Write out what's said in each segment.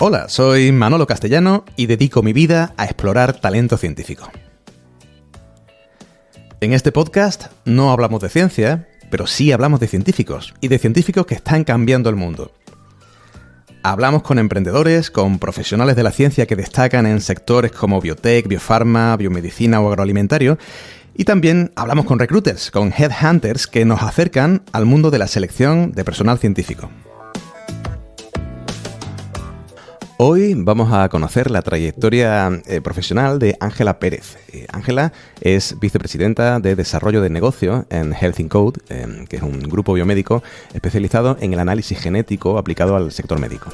Hola, soy Manolo Castellano y dedico mi vida a explorar talento científico. En este podcast no hablamos de ciencia, pero sí hablamos de científicos, y de científicos que están cambiando el mundo. Hablamos con emprendedores, con profesionales de la ciencia que destacan en sectores como biotech, biofarma, biomedicina o agroalimentario, y también hablamos con recruiters, con headhunters que nos acercan al mundo de la selección de personal científico. Hoy vamos a conocer la trayectoria profesional de Ángela Pérez. Ángela es vicepresidenta de Desarrollo de Negocio en Health in Code, que es un grupo biomédico especializado en el análisis genético aplicado al sector médico.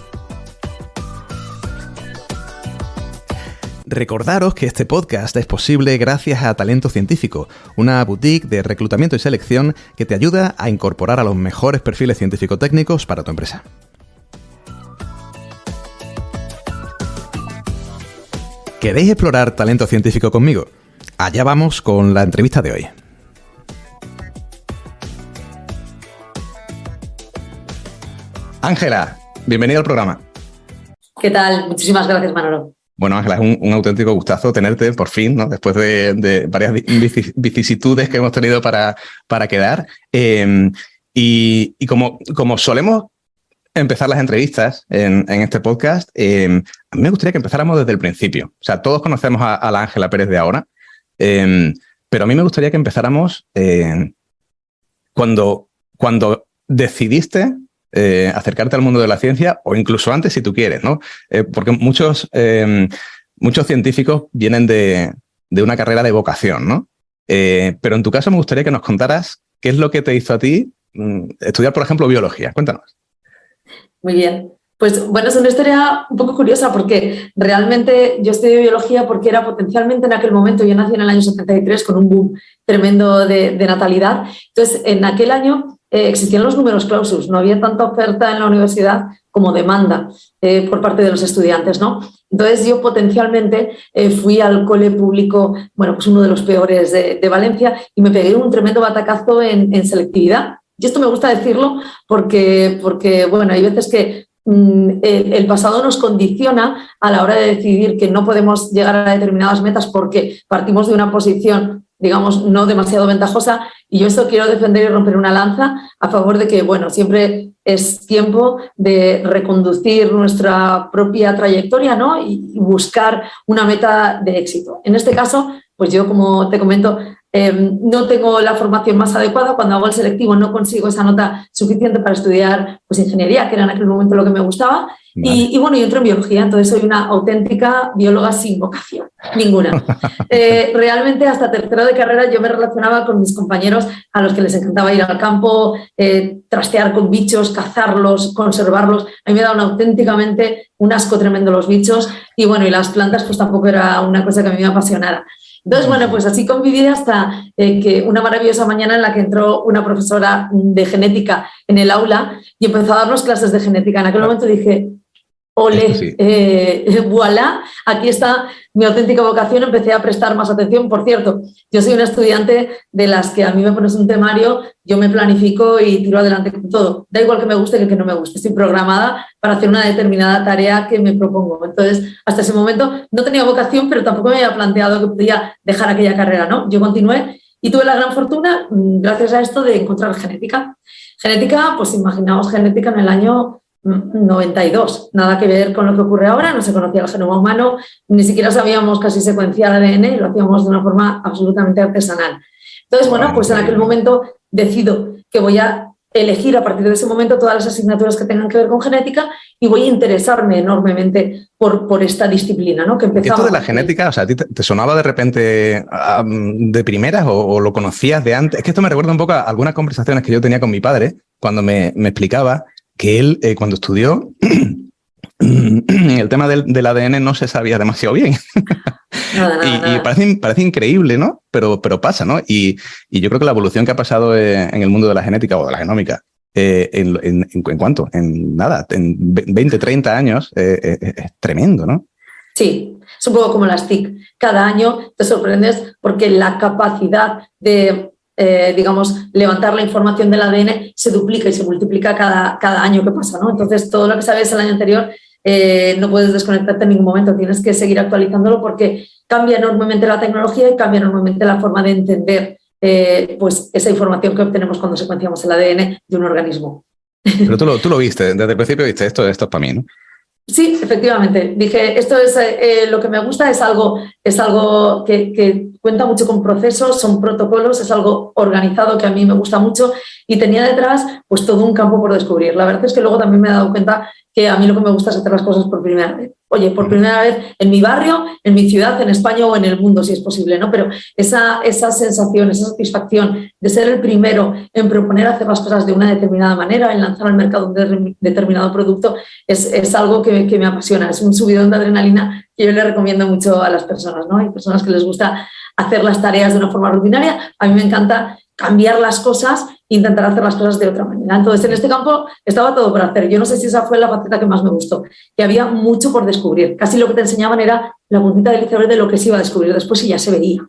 Recordaros que este podcast es posible gracias a Talento Científico, una boutique de reclutamiento y selección que te ayuda a incorporar a los mejores perfiles científico-técnicos para tu empresa. ¿Queréis explorar talento científico conmigo? Allá vamos con la entrevista de hoy. Ángela, bienvenida al programa. ¿Qué tal? Muchísimas gracias, Manolo. Bueno, Ángela, es un auténtico gustazo tenerte por fin, ¿no? Después de varias vicisitudes que hemos tenido para quedar. Y como solemos empezar las entrevistas en este podcast, a mí me gustaría que empezáramos desde el principio. O sea, todos conocemos a la Ángela Pérez de ahora, pero a mí me gustaría que empezáramos cuando decidiste acercarte al mundo de la ciencia, o incluso antes si tú quieres, ¿no? Porque muchos científicos vienen de una carrera de vocación, ¿no? Pero en tu caso me gustaría que nos contaras qué es lo que te hizo a ti estudiar, por ejemplo, biología. Cuéntanos. Muy bien. Pues bueno, es una historia un poco curiosa porque realmente yo estudié biología porque era potencialmente en aquel momento, yo nací en el año 73 con un boom tremendo de natalidad. Entonces, en aquel año existían los numerus clausus, no había tanta oferta en la universidad como demanda por parte de los estudiantes, ¿no? Entonces yo potencialmente fui al cole público, bueno, pues uno de los peores de Valencia, y me pegué un tremendo batacazo en selectividad. Y esto me gusta decirlo porque bueno, hay veces que el pasado nos condiciona a la hora de decidir que no podemos llegar a determinadas metas porque partimos de una posición, digamos, no demasiado ventajosa, y yo esto quiero defender y romper una lanza a favor de que, bueno, siempre es tiempo de reconducir nuestra propia trayectoria, ¿no? Y buscar una meta de éxito. En este caso, pues yo, como te comento, no tengo la formación más adecuada. Cuando hago el selectivo no consigo esa nota suficiente para estudiar pues, ingeniería, que era en aquel momento lo que me gustaba. Vale. Y bueno, yo entro en biología, entonces soy una auténtica bióloga sin vocación, ninguna. Realmente hasta tercero de carrera yo me relacionaba con mis compañeros a los que les encantaba ir al campo, trastear con bichos, cazarlos, conservarlos. A mí me daban auténticamente un asco tremendo los bichos, y bueno, y las plantas pues tampoco era una cosa que a mí me apasionara. Entonces, bueno, pues así conviví hasta que una maravillosa mañana en la que entró una profesora de genética en el aula y empezó a darnos clases de genética. En aquel momento dije, ole, sí. Voilà, aquí está mi auténtica vocación. Empecé a prestar más atención. Por cierto, yo soy una estudiante de las que a mí me pones un temario, yo me planifico y tiro adelante con todo. Da igual que me guste que no me guste. Estoy programada para hacer una determinada tarea que me propongo. Entonces, hasta ese momento no tenía vocación, pero tampoco me había planteado que podía dejar aquella carrera, ¿no? Yo continué y tuve la gran fortuna, gracias a esto, de encontrar genética. Genética, pues imaginaos genética en el año 92, nada que ver con lo que ocurre ahora, no se conocía el genoma humano, ni siquiera sabíamos casi secuenciar ADN, lo hacíamos de una forma absolutamente artesanal. Entonces, bueno, pues en aquel momento decido que voy a elegir a partir de ese momento todas las asignaturas que tengan que ver con genética y voy a interesarme enormemente por esta disciplina, ¿no? Que empezaba. ¿Esto de la genética, o sea, a ti te sonaba de repente de primeras o lo conocías de antes? Es que esto me recuerda un poco a algunas conversaciones que yo tenía con mi padre cuando me explicaba que él, cuando estudió, el tema del ADN no se sabía demasiado bien. Nada. Y parece increíble, ¿no? Pero pasa, ¿no? Y yo creo que la evolución que ha pasado en el mundo de la genética o de la genómica, ¿en cuánto? En 20, 30 años, es tremendo, ¿no? Sí, es un poco como las TIC. Cada año te sorprendes porque la capacidad de levantar la información del ADN se duplica y se multiplica cada año que pasa, ¿no? Entonces, todo lo que sabes el año anterior no puedes desconectarte en ningún momento, tienes que seguir actualizándolo porque cambia enormemente la tecnología y cambia enormemente la forma de entender pues esa información que obtenemos cuando secuenciamos el ADN de un organismo. Pero tú lo viste, desde el principio viste, esto es para mí, ¿no? Sí, efectivamente. Dije, esto es lo que me gusta, es algo que cuenta mucho con procesos, son protocolos, es algo organizado que a mí me gusta mucho y tenía detrás pues todo un campo por descubrir. La verdad es que luego también me he dado cuenta que a mí lo que me gusta es hacer las cosas por primera vez. Oye, por primera vez en mi barrio, en mi ciudad, en España o en el mundo, si es posible, ¿no? Pero esa sensación, esa satisfacción de ser el primero en proponer hacer las cosas de una determinada manera, en lanzar al mercado un determinado producto, es algo que me apasiona. Es un subidón de adrenalina que yo le recomiendo mucho a las personas, ¿no? Hay personas que les gusta hacer las tareas de una forma rutinaria. A mí me encanta cambiar las cosas e intentar hacer las cosas de otra manera. Entonces, en este campo estaba todo por hacer. Yo no sé si esa fue la faceta que más me gustó, que había mucho por descubrir. Casi lo que te enseñaban era la puntita del iceberg de lo que se iba a descubrir después y ya se veía.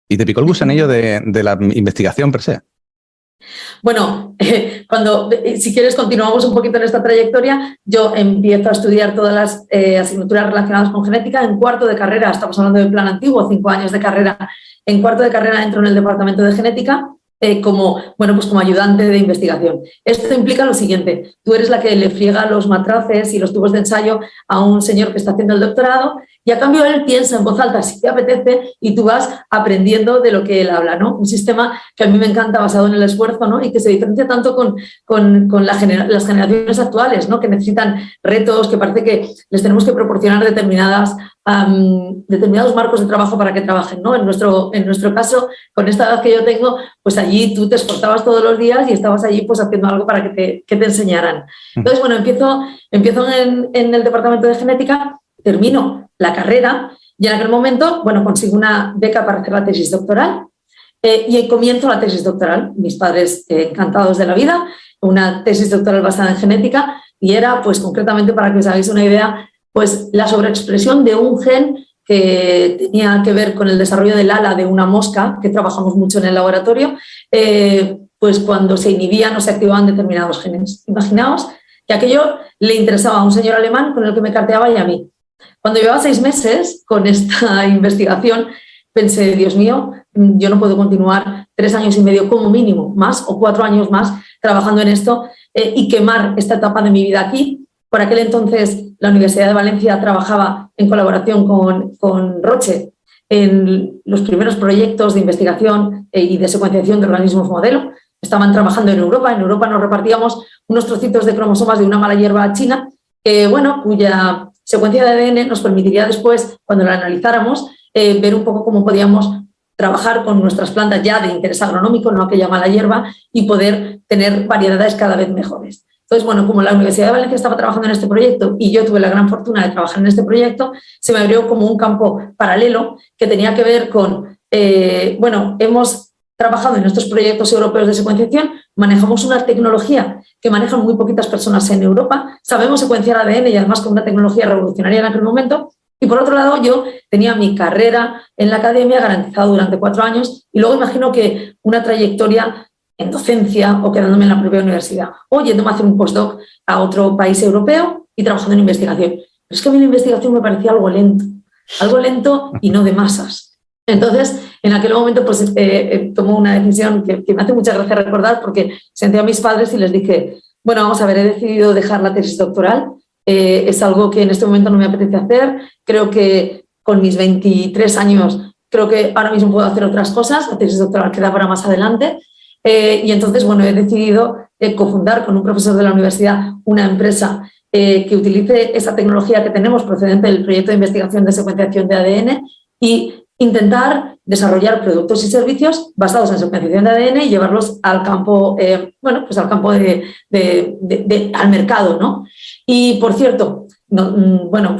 ¿Y te picó el gusanillo de la investigación per se? Bueno, si quieres continuamos un poquito en esta trayectoria. Yo empiezo a estudiar todas las asignaturas relacionadas con genética en cuarto de carrera. Estamos hablando del plan antiguo, 5 años de carrera. En cuarto de carrera entro en el departamento de genética como ayudante de investigación. Esto implica lo siguiente: tú eres la que le friega los matraces y los tubos de ensayo a un señor que está haciendo el doctorado y a cambio él piensa en voz alta si te apetece y tú vas aprendiendo de lo que él habla, ¿no? Un sistema que a mí me encanta, basado en el esfuerzo, ¿no? Y que se diferencia tanto con las generaciones actuales, ¿no? Que necesitan retos, que parece que les tenemos que proporcionar determinados marcos de trabajo para que trabajen, ¿no? En nuestro caso, con esta edad que yo tengo, pues allí tú te esforzabas todos los días y estabas allí pues haciendo algo para que te enseñaran. Entonces, bueno, empiezo en el departamento de genética, termino la carrera y en aquel momento, bueno, consigo una beca para hacer la tesis doctoral y comienzo la tesis doctoral. Mis padres encantados de la vida, una tesis doctoral basada en genética y era, pues concretamente, para que os hagáis una idea, pues la sobreexpresión de un gen que tenía que ver con el desarrollo del ala de una mosca, que trabajamos mucho en el laboratorio, pues cuando se inhibían o se activaban determinados genes. Imaginaos que aquello le interesaba a un señor alemán con el que me carteaba y a mí. Cuando llevaba 6 meses con esta investigación, pensé, Dios mío, yo no puedo continuar 3 años y medio como mínimo, más o 4 años más trabajando en esto y quemar esta etapa de mi vida aquí. Por aquel entonces, la Universidad de Valencia trabajaba en colaboración con Roche en los primeros proyectos de investigación y de secuenciación de organismos modelo. Estaban trabajando en Europa. En Europa nos repartíamos unos trocitos de cromosomas de una mala hierba china, cuya secuencia de ADN nos permitiría después, cuando la analizáramos, ver un poco cómo podíamos trabajar con nuestras plantas ya de interés agronómico, no aquella mala hierba, y poder tener variedades cada vez mejores. Entonces, bueno, como la Universidad de Valencia estaba trabajando en este proyecto y yo tuve la gran fortuna de trabajar en este proyecto, se me abrió como un campo paralelo que tenía que ver con, hemos trabajado en estos proyectos europeos de secuenciación, manejamos una tecnología que manejan muy poquitas personas en Europa, sabemos secuenciar ADN y además con una tecnología revolucionaria en aquel momento. Y por otro lado, yo tenía mi carrera en la academia garantizada durante 4 años y luego imagino que una trayectoria en docencia o quedándome en la propia universidad o yéndome a hacer un postdoc a otro país europeo y trabajando en investigación. Pero es que a mí la investigación me parecía algo lento y no de masas. Entonces, en aquel momento, pues tomó una decisión que me hace mucha gracia recordar porque senté a mis padres y les dije, bueno, vamos a ver, he decidido dejar la tesis doctoral, es algo que en este momento no me apetece hacer, creo que con mis 23 años, creo que ahora mismo puedo hacer otras cosas, la tesis doctoral queda para más adelante, y entonces, bueno, he decidido cofundar con un profesor de la universidad una empresa que utilice esa tecnología que tenemos procedente del proyecto de investigación de secuenciación de ADN y intentar desarrollar productos y servicios basados en secuenciación de ADN y llevarlos al campo, al mercado, ¿no? Y, por cierto,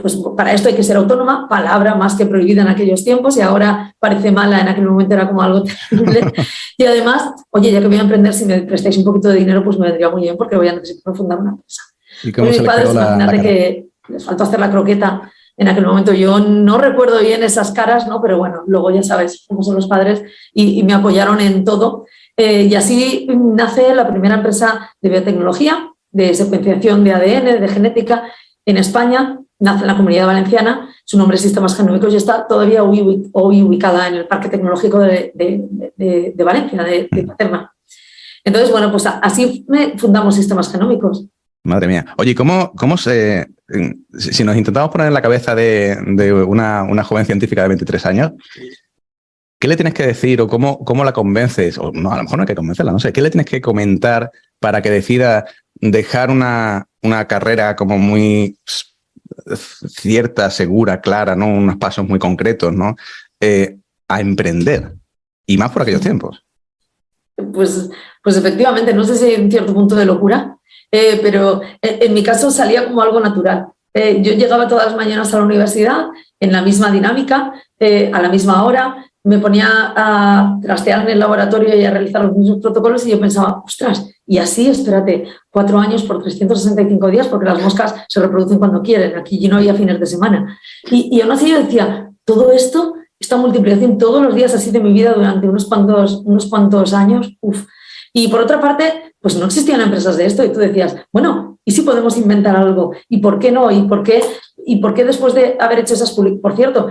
pues para esto hay que ser autónoma, palabra más que prohibida en aquellos tiempos y ahora parece mala, en aquel momento era como algo terrible. Y además, oye, ya que voy a emprender, si me prestáis un poquito de dinero, pues me vendría muy bien porque voy a necesitar fundar una empresa. ¿Y cómo se les quedó imagínate que les faltó hacer la croqueta en aquel momento. Yo no recuerdo bien esas caras, ¿no? Pero bueno, luego ya sabes cómo son los padres y me apoyaron en todo. Y así nace la primera empresa de biotecnología, de secuenciación de ADN, de genética, en España, nace en la Comunidad Valenciana, su nombre es Sistemas Genómicos y está todavía hoy ubicada en el Parque Tecnológico de Valencia, de Paterna. Entonces, bueno, pues así fundamos Sistemas Genómicos. Madre mía. Oye, si nos intentamos poner en la cabeza de una joven científica de 23 años, ¿qué le tienes que decir o cómo la convences? O no, a lo mejor no hay que convencerla, no sé. ¿Qué le tienes que comentar para que decida dejar una carrera como muy cierta, segura, clara, ¿no? Unos pasos muy concretos, ¿no? A emprender? Y más por aquellos tiempos. Pues efectivamente, no sé si hay un cierto punto de locura, pero en mi caso salía como algo natural. Yo llegaba todas las mañanas a la universidad en la misma dinámica, a la misma hora, me ponía a trastear en el laboratorio y a realizar los mismos protocolos y yo pensaba, ostras, y así, espérate, 4 años por 365 días, porque las moscas se reproducen cuando quieren, aquí no había fines de semana. Y aún así yo decía, todo esto, esta multiplicación todos los días así de mi vida durante unos cuantos años, uff. Y por otra parte, pues no existían empresas de esto y tú decías, bueno, ¿y si podemos inventar algo? ¿Y por qué no? ¿Y por qué después de haber hecho esas publicaciones? Por cierto,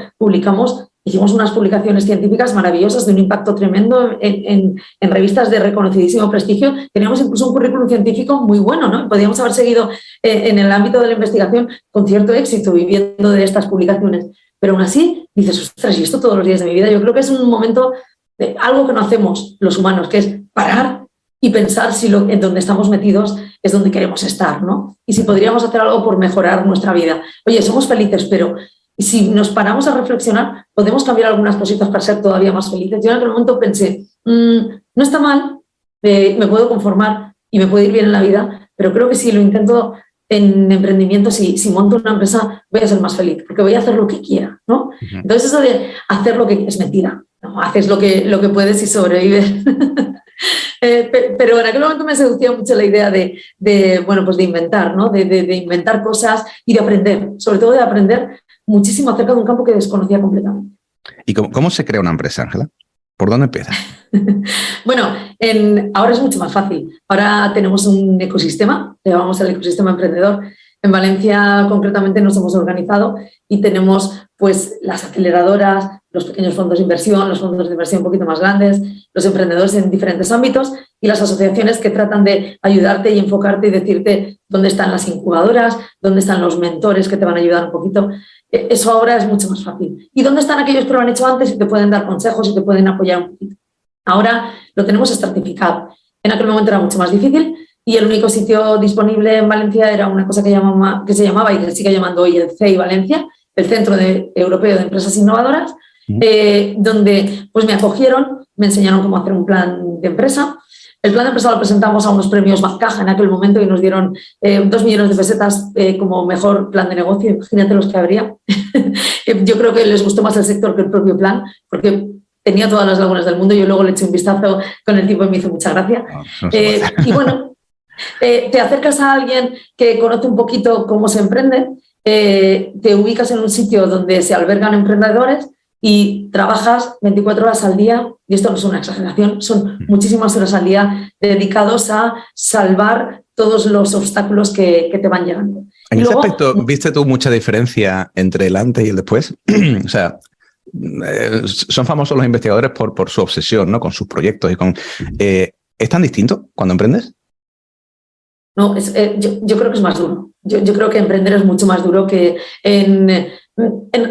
hicimos unas publicaciones científicas maravillosas de un impacto tremendo en revistas de reconocidísimo prestigio. Teníamos incluso un currículum científico muy bueno, ¿no? Podíamos haber seguido en el ámbito de la investigación con cierto éxito viviendo de estas publicaciones. Pero aún así dices, ostras, y esto todos los días de mi vida. Yo creo que es un momento de algo que no hacemos los humanos, que es parar y pensar si en donde estamos metidos es donde queremos estar, ¿no? Y si podríamos hacer algo por mejorar nuestra vida. Oye, somos felices, pero si nos paramos a reflexionar, podemos cambiar algunas cositas para ser todavía más felices. Yo en aquel momento pensé, no está mal, me puedo conformar y me puede ir bien en la vida, pero creo que si lo intento en emprendimiento, si monto una empresa, voy a ser más feliz, porque voy a hacer lo que quiera, ¿no? Uh-huh. Entonces eso de hacer lo que es mentira, ¿no? Haces lo que puedes y sobrevives. Pero en aquel momento me seducía mucho la idea de inventar, ¿no? De inventar cosas y de aprender, sobre todo de aprender muchísimo acerca de un campo que desconocía completamente. ¿Y cómo se crea una empresa, Ángela? ¿Por dónde empieza? Bueno, ahora es mucho más fácil. Ahora tenemos un ecosistema, le llamamos el ecosistema emprendedor. En Valencia, concretamente, nos hemos organizado y tenemos pues las aceleradoras, los pequeños fondos de inversión, los fondos de inversión un poquito más grandes, los emprendedores en diferentes ámbitos y las asociaciones que tratan de ayudarte y enfocarte y decirte dónde están las incubadoras, dónde están los mentores que te van a ayudar un poquito. Eso ahora es mucho más fácil. ¿Y dónde están aquellos que lo han hecho antes y te pueden dar consejos y te pueden apoyar un poquito? Ahora lo tenemos estratificado. En aquel momento era mucho más difícil y el único sitio disponible en Valencia era una cosa que se llamaba y que sigue llamando hoy el CEI Valencia, el Centro Europeo de Empresas Innovadoras, donde pues me acogieron, me enseñaron cómo hacer un plan de empresa. El plan de empresa lo presentamos a unos premios Bazcaja en aquel momento y nos dieron 2 millones de pesetas como mejor plan de negocio. Imagínate los que habría. Yo creo que les gustó más el sector que el propio plan, porque tenía todas las lagunas del mundo. Yo luego le eché un vistazo con el tiempo y me hizo mucha gracia. Y bueno, te acercas a alguien que conoce un poquito cómo se emprende, te ubicas en un sitio donde se albergan emprendedores y trabajas 24 horas al día, y esto no es una exageración, son muchísimas horas al día dedicados a salvar todos los obstáculos que te van llegando. En ese aspecto, ¿viste tú mucha diferencia entre el antes y el después? O sea, son famosos los investigadores por su obsesión, ¿no? Con sus proyectos y con... ¿Es tan distinto cuando emprendes? No, yo creo que es más duro. Yo creo que emprender es mucho más duro que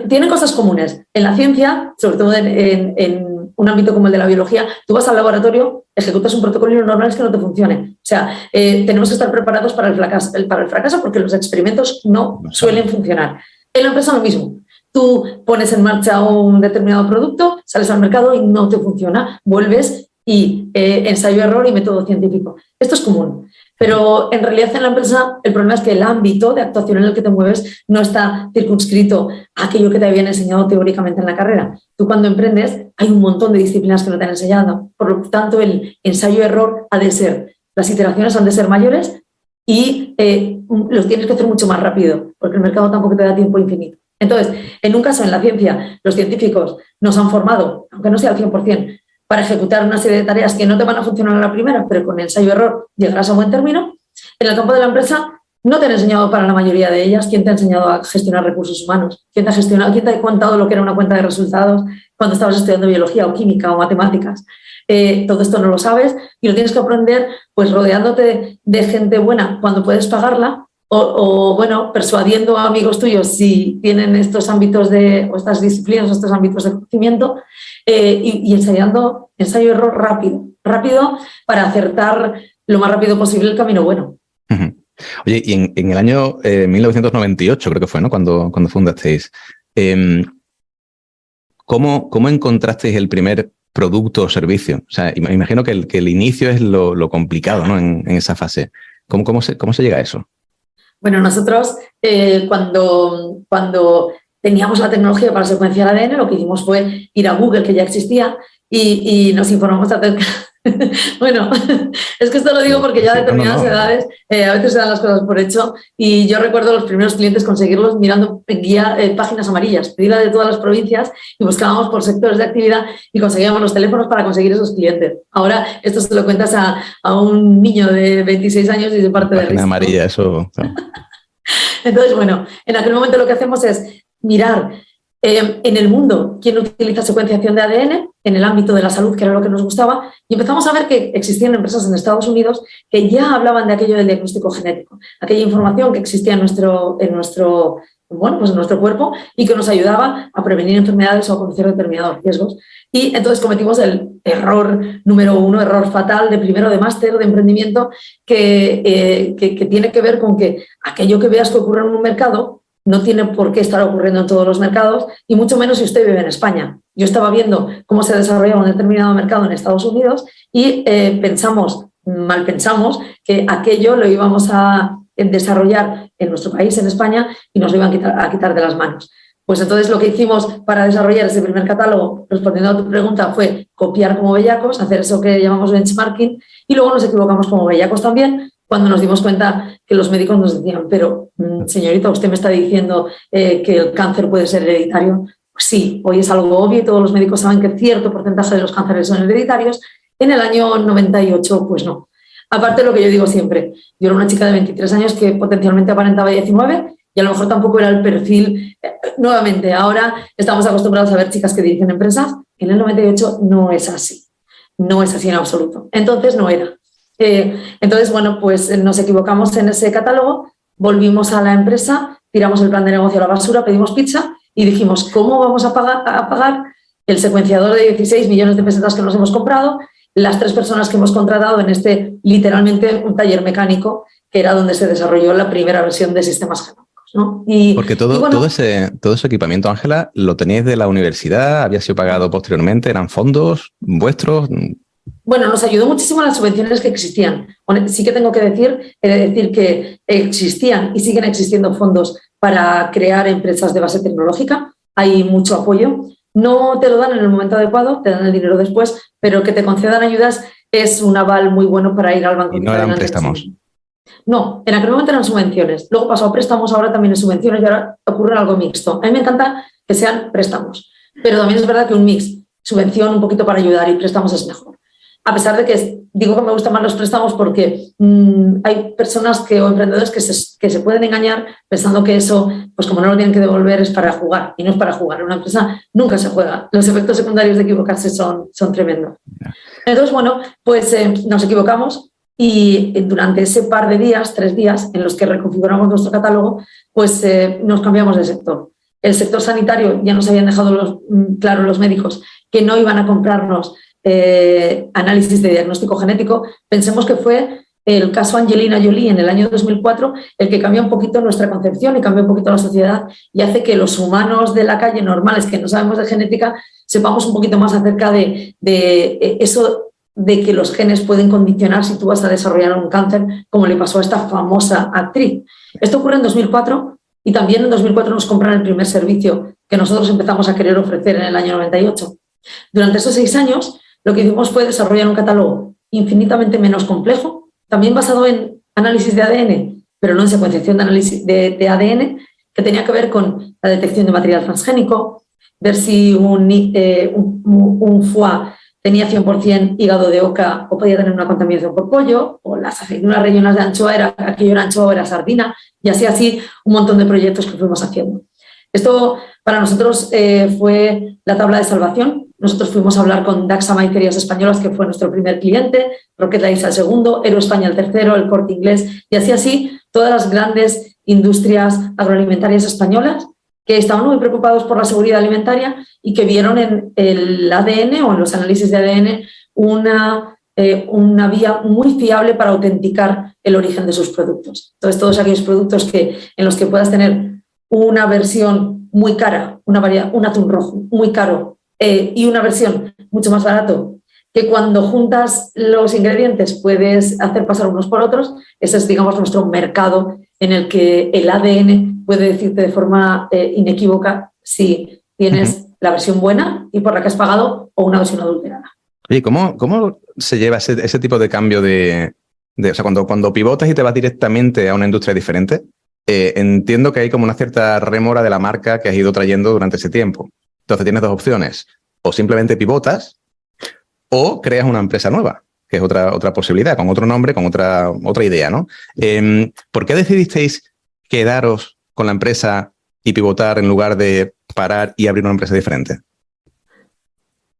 tienen cosas comunes. En la ciencia, sobre todo en un ámbito como el de la biología, tú vas al laboratorio, ejecutas un protocolo y lo normal es que no te funcione. O sea, tenemos que estar preparados para el fracaso porque los experimentos no suelen funcionar. En la empresa lo mismo. Tú pones en marcha un determinado producto, sales al mercado y no te funciona, vuelves y ensayo-error y método científico. Esto es común. Pero en realidad en la empresa el problema es que el ámbito de actuación en el que te mueves no está circunscrito a aquello que te habían enseñado teóricamente en la carrera. Tú cuando emprendes hay un montón de disciplinas que no te han enseñado. Por lo tanto, el ensayo-error ha de ser, las iteraciones han de ser mayores y los tienes que hacer mucho más rápido, porque el mercado tampoco te da tiempo infinito. Entonces, en un caso en la ciencia, los científicos nos han formado, aunque no sea al 100%, para ejecutar una serie de tareas que no te van a funcionar a la primera, pero con ensayo-error llegarás a buen término. En el campo de la empresa no te han enseñado para la mayoría de ellas. ¿Quién te ha enseñado a gestionar recursos humanos? ¿Quién te ha contado lo que era una cuenta de resultados cuando estabas estudiando biología o química o matemáticas? Todo esto no lo sabes y lo tienes que aprender pues rodeándote de gente buena cuando puedes pagarla o bueno, persuadiendo a amigos tuyos si tienen estos ámbitos o estas disciplinas o estos ámbitos de conocimiento y ensayando ensayo-error rápido para acertar lo más rápido posible el camino bueno. Oye, y en el año 1998 creo que fue, ¿no? Cuando fundasteis. ¿Cómo encontrasteis el primer producto o servicio? O sea, imagino que el inicio es lo complicado, ¿no? En esa fase. ¿Cómo se llega a eso? Bueno, nosotros cuando teníamos la tecnología para secuenciar ADN, lo que hicimos fue ir a Google, que ya existía, y nos informamos acerca. Bueno, es que esto lo digo porque ya a determinadas edades a veces se dan las cosas por hecho y yo recuerdo los primeros clientes conseguirlos mirando en guía páginas amarillas, pedirla de todas las provincias y buscábamos por sectores de actividad y conseguíamos los teléfonos para conseguir esos clientes. Ahora esto se lo cuentas a un niño de 26 años y se parte de risa. Amarilla, eso. Entonces, bueno, en aquel momento lo que hacemos es mirar en el mundo quién utiliza secuenciación de ADN en el ámbito de la salud, que era lo que nos gustaba, y empezamos a ver que existían empresas en Estados Unidos que ya hablaban de aquello del diagnóstico genético, aquella información que existía en nuestro cuerpo y que nos ayudaba a prevenir enfermedades o a conocer determinados riesgos. Y entonces cometimos el error número 1, error fatal de primero de máster de emprendimiento, que tiene que ver con que aquello que veas que ocurre en un mercado no tiene por qué estar ocurriendo en todos los mercados y mucho menos si usted vive en España. Yo estaba viendo cómo se desarrollaba un determinado mercado en Estados Unidos y mal pensamos que aquello lo íbamos a desarrollar en nuestro país, en España, y nos lo iban a quitar de las manos. Pues entonces lo que hicimos para desarrollar ese primer catálogo, respondiendo a tu pregunta, fue copiar como bellacos, hacer eso que llamamos benchmarking, y luego nos equivocamos como bellacos también, cuando nos dimos cuenta que los médicos nos decían, pero señorita, usted me está diciendo que el cáncer puede ser hereditario. Pues sí, hoy es algo obvio y todos los médicos saben que cierto porcentaje de los cánceres son hereditarios. En el año 98, pues no. Aparte de lo que yo digo siempre, yo era una chica de 23 años que potencialmente aparentaba 19 y a lo mejor tampoco era el perfil. Nuevamente, ahora estamos acostumbrados a ver chicas que dirigen empresas. En el 98 no es así. No es así en absoluto. Entonces no era. Entonces, bueno, pues nos equivocamos en ese catálogo, volvimos a la empresa, tiramos el plan de negocio a la basura, pedimos pizza y dijimos, ¿cómo vamos a pagar el secuenciador de 16 millones de pesetas que nos hemos comprado, las 3 personas que hemos contratado en literalmente un taller mecánico, que era donde se desarrolló la primera versión de sistemas genómicos, ¿no? Porque todo ese equipamiento, Ángela, ¿lo teníais de la universidad? ¿Había sido pagado posteriormente? ¿Eran fondos vuestros? Bueno, nos ayudó muchísimo las subvenciones que existían. Sí que tengo que decir que existían y siguen existiendo fondos para crear empresas de base tecnológica. Hay mucho apoyo. No te lo dan en el momento adecuado, te dan el dinero después, pero que te concedan ayudas es un aval muy bueno para ir al banco. ¿Y no eran préstamos? No, en aquel momento eran subvenciones. Luego pasó a préstamos, ahora también es subvenciones y ahora ocurre algo mixto. A mí me encanta que sean préstamos, pero también es verdad que un mix, subvención un poquito para ayudar y préstamos es mejor. A pesar de que digo que me gustan más los préstamos porque hay personas o emprendedores que se pueden engañar pensando que eso, pues como no lo tienen que devolver, es para jugar. Y no es para jugar. En una empresa nunca se juega. Los efectos secundarios de equivocarse son tremendos. Entonces, bueno, pues nos equivocamos y durante ese par de días, 3 días, en los que reconfiguramos nuestro catálogo, pues nos cambiamos de sector. El sector sanitario ya nos habían dejado claro los médicos que no iban a comprarnos análisis de diagnóstico genético. Pensemos que fue el caso Angelina Jolie en el año 2004 el que cambió un poquito nuestra concepción y cambió un poquito la sociedad y hace que los humanos de la calle normales que no sabemos de genética sepamos un poquito más acerca de eso de que los genes pueden condicionar si tú vas a desarrollar un cáncer, como le pasó a esta famosa actriz. Esto ocurre en 2004 y también en 2004 nos compran el primer servicio que nosotros empezamos a querer ofrecer en el año 98. Durante esos 6 años lo que hicimos fue desarrollar un catálogo infinitamente menos complejo, también basado en análisis de ADN, pero no en secuenciación de análisis de ADN, que tenía que ver con la detección de material transgénico, ver si un foie tenía 100% hígado de oca o podía tener una contaminación por pollo, o las aceitunas rellenas de anchoa, aquello era anchoa o era sardina, y así un montón de proyectos que fuimos haciendo. Esto para nosotros fue la tabla de salvación. Nosotros fuimos a hablar con Daxa Maicerías Españolas, que fue nuestro primer cliente, Roquet Laís el segundo, Ero España el tercero, el Corte Inglés, y así todas las grandes industrias agroalimentarias españolas que estaban muy preocupados por la seguridad alimentaria y que vieron en el ADN o en los análisis de ADN una vía muy fiable para autenticar el origen de sus productos. Entonces, todos aquellos productos en los que puedas tener una versión muy cara, un atún rojo muy caro y una versión mucho más barato, que cuando juntas los ingredientes puedes hacer pasar unos por otros, ese es, digamos, nuestro mercado en el que el ADN puede decirte de forma inequívoca si tienes la versión buena y por la que has pagado o una versión adulterada. Oye, ¿cómo se lleva ese tipo de cambio o sea, cuando pivotas y te vas directamente a una industria diferente? Entiendo que hay como una cierta rémora de la marca que has ido trayendo durante ese tiempo. Entonces tienes dos opciones. O simplemente pivotas o creas una empresa nueva, que es otra posibilidad, con otro nombre, con otra idea, ¿no? ¿Por qué decidisteis quedaros con la empresa y pivotar en lugar de parar y abrir una empresa diferente?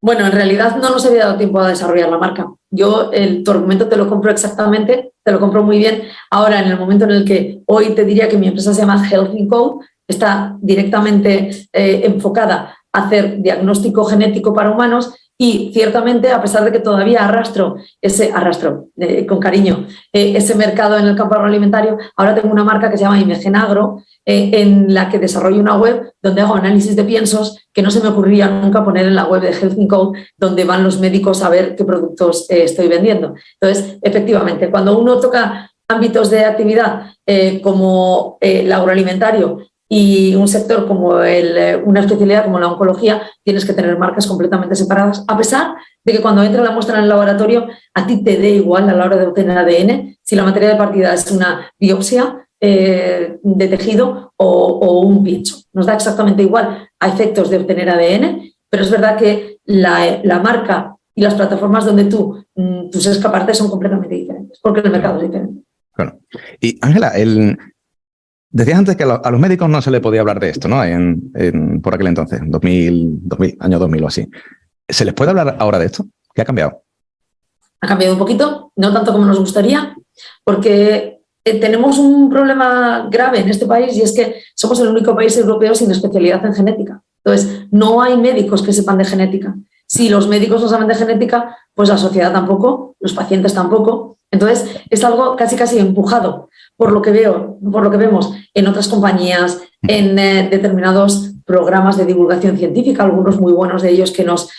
Bueno, en realidad no nos había dado tiempo a desarrollar la marca. Yo tu argumento te lo compro exactamente, te lo compro muy bien. Ahora, en el momento en el que hoy te diría que mi empresa se llama Health & Co, está directamente enfocada a hacer diagnóstico genético para humanos y ciertamente, a pesar de que todavía arrastro con cariño ese mercado en el campo agroalimentario, ahora tengo una marca que se llama Imegen Agro, en la que desarrollo una web donde hago análisis de piensos que no se me ocurriría nunca poner en la web de Health & Co, donde van los médicos a ver qué productos estoy vendiendo. Entonces, efectivamente, cuando uno toca ámbitos de actividad como el agroalimentario y un sector como una especialidad como la oncología, tienes que tener marcas completamente separadas, a pesar de que cuando entra la muestra en el laboratorio, a ti te dé igual a la hora de obtener ADN si la materia de partida es una biopsia de tejido o un pincho. Nos da exactamente igual a efectos de obtener ADN, pero es verdad que la marca y las plataformas donde tus escaparates son completamente diferentes, porque el mercado es diferente. Claro. Y Ángela, decías antes que a los médicos no se le podía hablar de esto, ¿no? Por aquel entonces, año 2000 o así. ¿Se les puede hablar ahora de esto? ¿Qué ha cambiado? Ha cambiado un poquito, no tanto como nos gustaría, porque tenemos un problema grave en este país y es que somos el único país europeo sin especialidad en genética. Entonces, no hay médicos que sepan de genética. Si los médicos no saben de genética, pues la sociedad tampoco, los pacientes tampoco. Entonces, es algo casi empujado por lo que vemos en otras compañías, en determinados programas de divulgación científica, algunos muy buenos de ellos que nos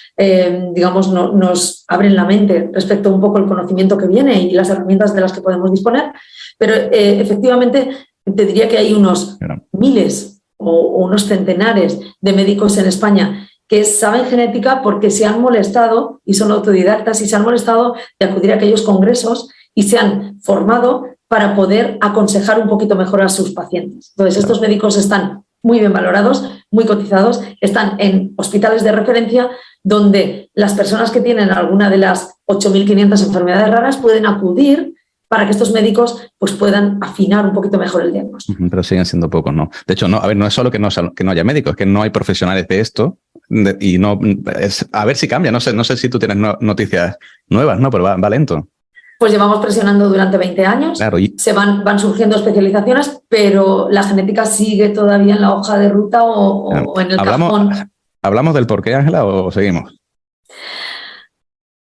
abren la mente respecto a un poco el conocimiento que viene y las herramientas de las que podemos disponer. Pero efectivamente te diría que hay unos miles o unos centenares de médicos en España que saben genética porque se han molestado y son autodidactas y se han molestado de acudir a aquellos congresos y se han formado para poder aconsejar un poquito mejor a sus pacientes. Entonces, estos médicos están muy bien valorados, muy cotizados, están en hospitales de referencia donde las personas que tienen alguna de las 8.500 enfermedades raras pueden acudir para que estos médicos pues, puedan afinar un poquito mejor el diagnóstico. Pero siguen siendo pocos, ¿no? De hecho, no es solo que no haya médicos, es que no hay profesionales de esto y a ver si cambia. No sé si tú tienes noticias nuevas, ¿no? Pero va lento. Pues llevamos presionando durante 20 años, claro, van surgiendo especializaciones, pero la genética sigue todavía en la hoja de ruta o en el cajón. ¿Hablamos del por qué, Ángela, o seguimos?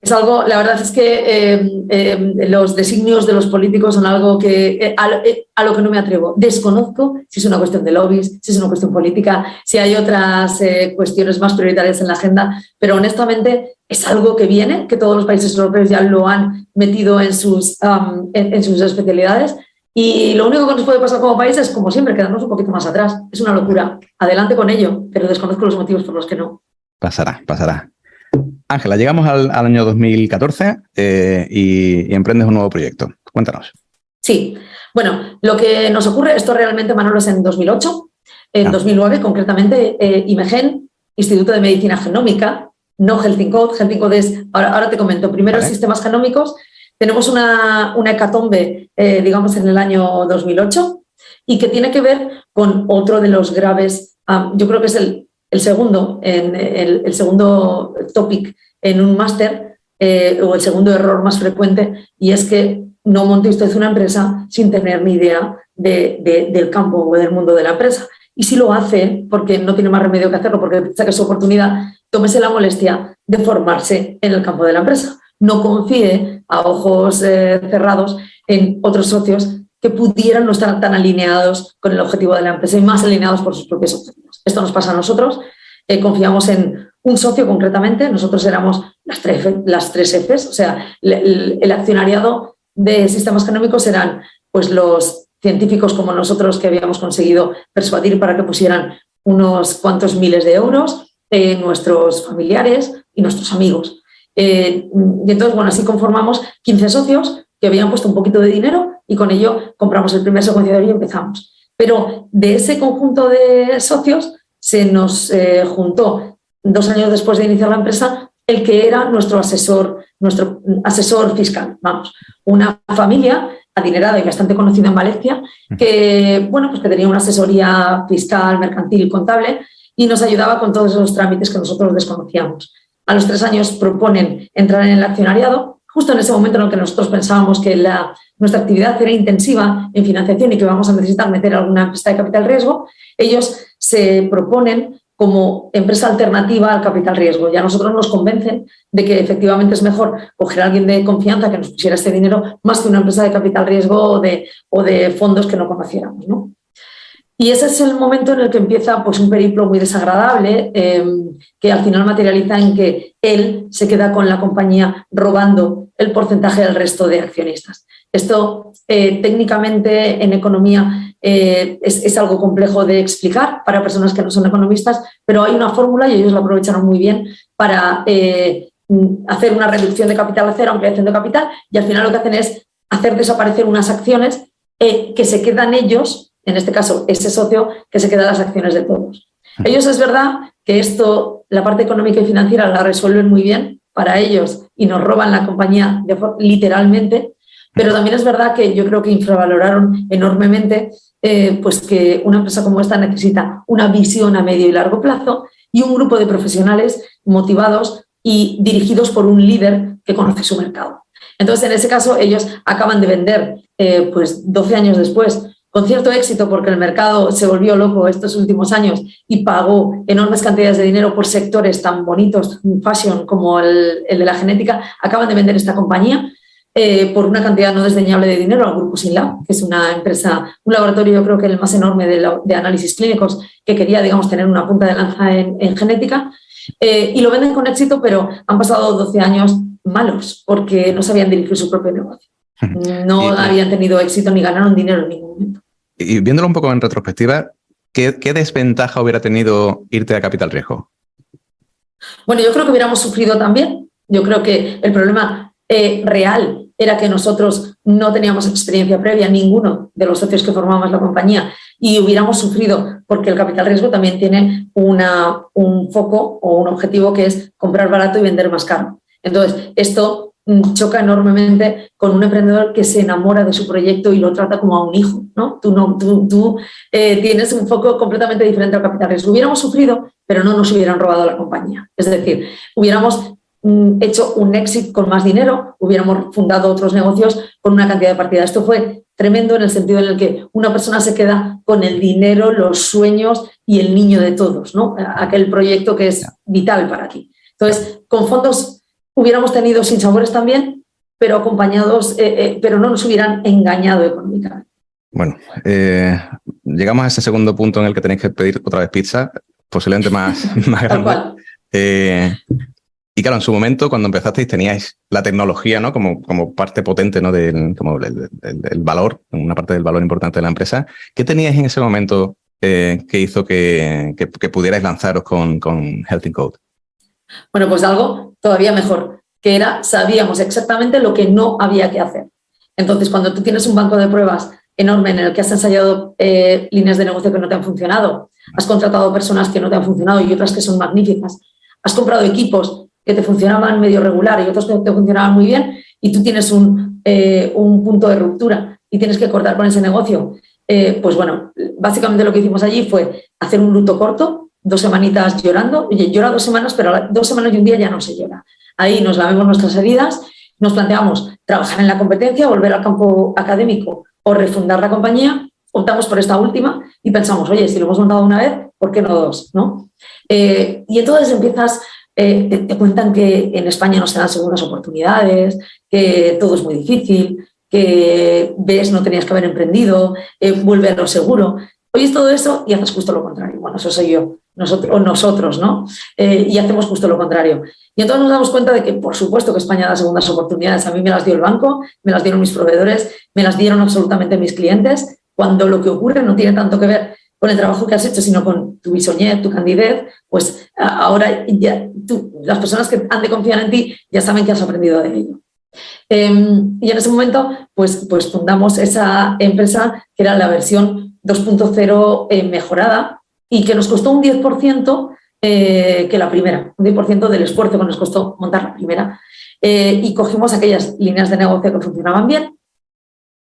Es algo, la verdad es que los designios de los políticos son algo que a lo que no me atrevo. Desconozco si es una cuestión de lobbies, si es una cuestión política, si hay otras cuestiones más prioritarias en la agenda, pero honestamente es algo que viene, que todos los países europeos ya lo han metido en sus especialidades y lo único que nos puede pasar como país es, como siempre, quedarnos un poquito más atrás. Es una locura. Adelante con ello, pero desconozco los motivos por los que no. Pasará. Ángela, llegamos al año 2014 y emprendes un nuevo proyecto. Cuéntanos. Sí, bueno, lo que nos ocurre, esto realmente, Manolo, es en 2008, en 2009 concretamente, Imegen, Instituto de Medicina Genómica, no Health Code. Health Code es, ahora te comento, primero Vale. sistemas genómicos. Tenemos una hecatombe, digamos, en el año 2008 y que tiene que ver con otro de los graves, yo creo que es el segundo topic en un máster o el segundo error más frecuente, y es que no monte usted una empresa sin tener ni idea del campo o del mundo de la empresa. Y si lo hace, porque no tiene más remedio que hacerlo, porque piensa que es su oportunidad, tómese la molestia de formarse en el campo de la empresa. No confíe a ojos cerrados en otros socios que pudieran no estar tan alineados con el objetivo de la empresa y más alineados por sus propios objetivos. Esto nos pasa a nosotros. Confiamos en un socio concretamente. Nosotros éramos las tres Fs, o sea, el accionariado de sistemas genómicos eran pues los científicos como nosotros que habíamos conseguido persuadir para que pusieran unos cuantos miles de euros, nuestros familiares y nuestros amigos. Y entonces, bueno, así conformamos 15 socios que habían puesto un poquito de dinero y con ello compramos el primer secuenciador y empezamos. Pero de ese conjunto de socios se nos juntó 2 años después de iniciar la empresa el que era nuestro asesor fiscal. Vamos, una familia adinerada y bastante conocida en Valencia que, bueno, pues que tenía una asesoría fiscal, mercantil, contable y nos ayudaba con todos esos trámites que nosotros desconocíamos. A los 3 años proponen entrar en el accionariado, justo en ese momento en el que nosotros pensábamos que nuestra actividad era intensiva en financiación y que vamos a necesitar meter alguna empresa de capital riesgo. Ellos se proponen como empresa alternativa al capital riesgo. Ya nosotros nos convencen de que efectivamente es mejor coger a alguien de confianza que nos pusiera este dinero más que una empresa de capital riesgo o de fondos que no conociéramos, ¿no? Y ese es el momento en el que empieza pues, un periplo muy desagradable que al final materializa en que él se queda con la compañía robando el porcentaje del resto de accionistas. Esto técnicamente en economía es algo complejo de explicar para personas que no son economistas, pero hay una fórmula y ellos la aprovecharon muy bien para hacer una reducción de capital a cero, ampliación de capital, y al final lo que hacen es hacer desaparecer unas acciones que se quedan ellos, en este caso ese socio, que se queda las acciones de todos. Ellos es verdad que esto, la parte económica y financiera la resuelven muy bien para ellos y nos roban la compañía literalmente, pero también es verdad que yo creo que infravaloraron enormemente pues que una empresa como esta necesita una visión a medio y largo plazo y un grupo de profesionales motivados y dirigidos por un líder que conoce su mercado. Entonces, en ese caso, ellos acaban de vender pues 12 años después con cierto éxito porque el mercado se volvió loco estos últimos años y pagó enormes cantidades de dinero por sectores tan bonitos, fashion, como el de la genética. Acaban de vender esta compañía por una cantidad no desdeñable de dinero al Grupo Synlab, que es una empresa, un laboratorio yo creo que el más enorme de análisis clínicos que quería, digamos, tener una punta de lanza en genética. Y lo venden con éxito, pero han pasado 12 años malos porque no sabían dirigir su propio negocio. No habían tenido éxito ni ganaron dinero en ningún momento. Y viéndolo un poco en retrospectiva, ¿qué desventaja hubiera tenido irte a capital riesgo? Bueno, yo creo que hubiéramos sufrido también. Yo creo que el problema real era que nosotros no teníamos experiencia previa, ninguno de los socios que formábamos la compañía, y hubiéramos sufrido porque el capital riesgo también tiene un foco o un objetivo que es comprar barato y vender más caro. Entonces, esto choca enormemente con un emprendedor que se enamora de su proyecto y lo trata como a un hijo, ¿no? Tú tienes un foco completamente diferente al capital riesgo. Hubiéramos sufrido, pero no nos hubieran robado la compañía. Es decir, hubiéramos hecho un exit con más dinero, hubiéramos fundado otros negocios con una cantidad de partida. Esto fue tremendo en el sentido en el que una persona se queda con el dinero, los sueños y el niño de todos, ¿no? Aquel proyecto que es vital para aquí. Entonces, con fondos hubiéramos tenido sinsabores también, pero acompañados, pero no nos hubieran engañado económicamente. Bueno, llegamos a ese segundo punto en el que tenéis que pedir otra vez pizza, posiblemente más grande. Tal cual. Y claro, en su momento, cuando empezasteis, teníais la tecnología, ¿no? como parte potente, ¿no? Como el valor, una parte del valor importante de la empresa. ¿Qué teníais en ese momento que hizo que pudierais lanzaros con Health Code? Bueno, pues algo todavía mejor, que era, sabíamos exactamente lo que no había que hacer. Entonces, cuando tú tienes un banco de pruebas enorme en el que has ensayado líneas de negocio que no te han funcionado, has contratado personas que no te han funcionado y otras que son magníficas, has comprado equipos que te funcionaban medio regular y otros que te funcionaban muy bien, y tú tienes un punto de ruptura y tienes que cortar con ese negocio. Pues bueno, básicamente lo que hicimos allí fue hacer un luto corto, 2 semanitas llorando. Oye, llora 2 semanas, pero 2 semanas y un día ya no se llora. Ahí nos lavemos nuestras heridas, nos planteamos trabajar en la competencia, volver al campo académico o refundar la compañía. Optamos por esta última y pensamos, oye, si lo hemos montado una vez, ¿por qué no 2? ¿No? Y entonces empiezas, te cuentan que en España no se dan segundas oportunidades, que todo es muy difícil, que ves, no tenías que haber emprendido, vuelve a lo seguro. Oyes todo eso y haces justo lo contrario. Bueno, eso soy yo, nosotros, ¿no? Y hacemos justo lo contrario. Y entonces nos damos cuenta de que, por supuesto, que España da segundas oportunidades. A mí me las dio el banco, me las dieron mis proveedores, me las dieron absolutamente mis clientes, cuando lo que ocurre no tiene tanto que ver con el trabajo que has hecho, sino con tu bisoñez, tu candidez, pues ahora ya las personas que han de confiar en ti ya saben que has aprendido de ello. Y en ese momento, pues fundamos esa empresa que era la versión 2.0 mejorada y que nos costó un 10% que la primera, un 10% del esfuerzo que nos costó montar la primera. Y cogimos aquellas líneas de negocio que funcionaban bien,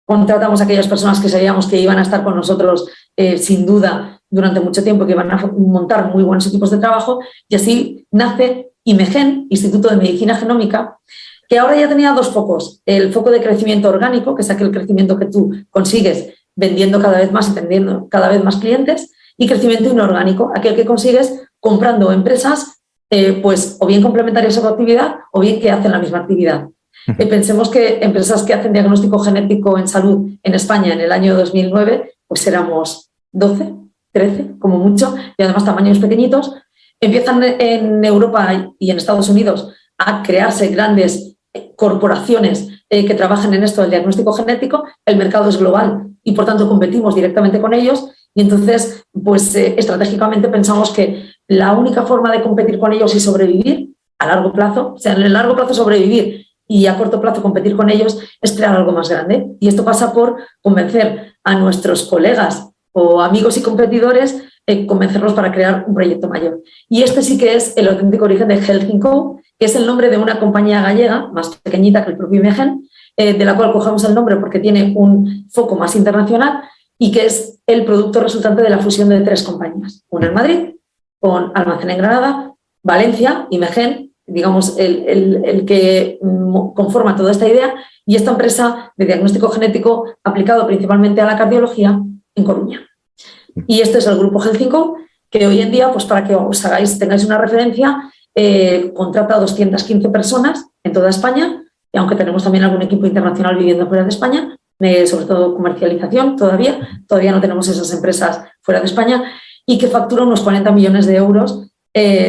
contratamos a aquellas personas que sabíamos que iban a estar con nosotros sin duda durante mucho tiempo, que iban a montar muy buenos equipos de trabajo, y así nace IMEGEN, Instituto de Medicina Genómica, que ahora ya tenía 2 focos. El foco de crecimiento orgánico, que es aquel crecimiento que tú consigues vendiendo cada vez más y teniendo cada vez más clientes, y crecimiento inorgánico, aquel que consigues comprando empresas pues o bien complementarias a tu actividad o bien que hacen la misma actividad. Pensemos que empresas que hacen diagnóstico genético en salud en España en el año 2009, pues éramos 12, 13 como mucho, y además tamaños pequeñitos. Empiezan en Europa y en Estados Unidos a crearse grandes corporaciones que trabajan en esto del diagnóstico genético. El mercado es global y por tanto competimos directamente con ellos, y entonces pues estratégicamente pensamos que la única forma de competir con ellos y sobrevivir a largo plazo, o sea, en el largo plazo sobrevivir y a corto plazo competir con ellos, es crear algo más grande. Y esto pasa por convencer a nuestros colegas o amigos y competidores, convencerlos para crear un proyecto mayor. Y este sí que es el auténtico origen de Health & Co, que es el nombre de una compañía gallega, más pequeñita que el propio IMEGEN, de la cual cogemos el nombre porque tiene un foco más internacional y que es el producto resultante de la fusión de 3 compañías. Una en Madrid, con Almacén en Granada, Valencia, IMEGEN, digamos, el que conforma toda esta idea, y esta empresa de diagnóstico genético aplicado principalmente a la cardiología en Coruña. Y este es el grupo Health & Co, que hoy en día, pues para que os tengáis una referencia, contrata a 215 personas en toda España, y aunque tenemos también algún equipo internacional viviendo fuera de España, sobre todo comercialización, todavía no tenemos esas empresas fuera de España, y que factura unos 40 millones de euros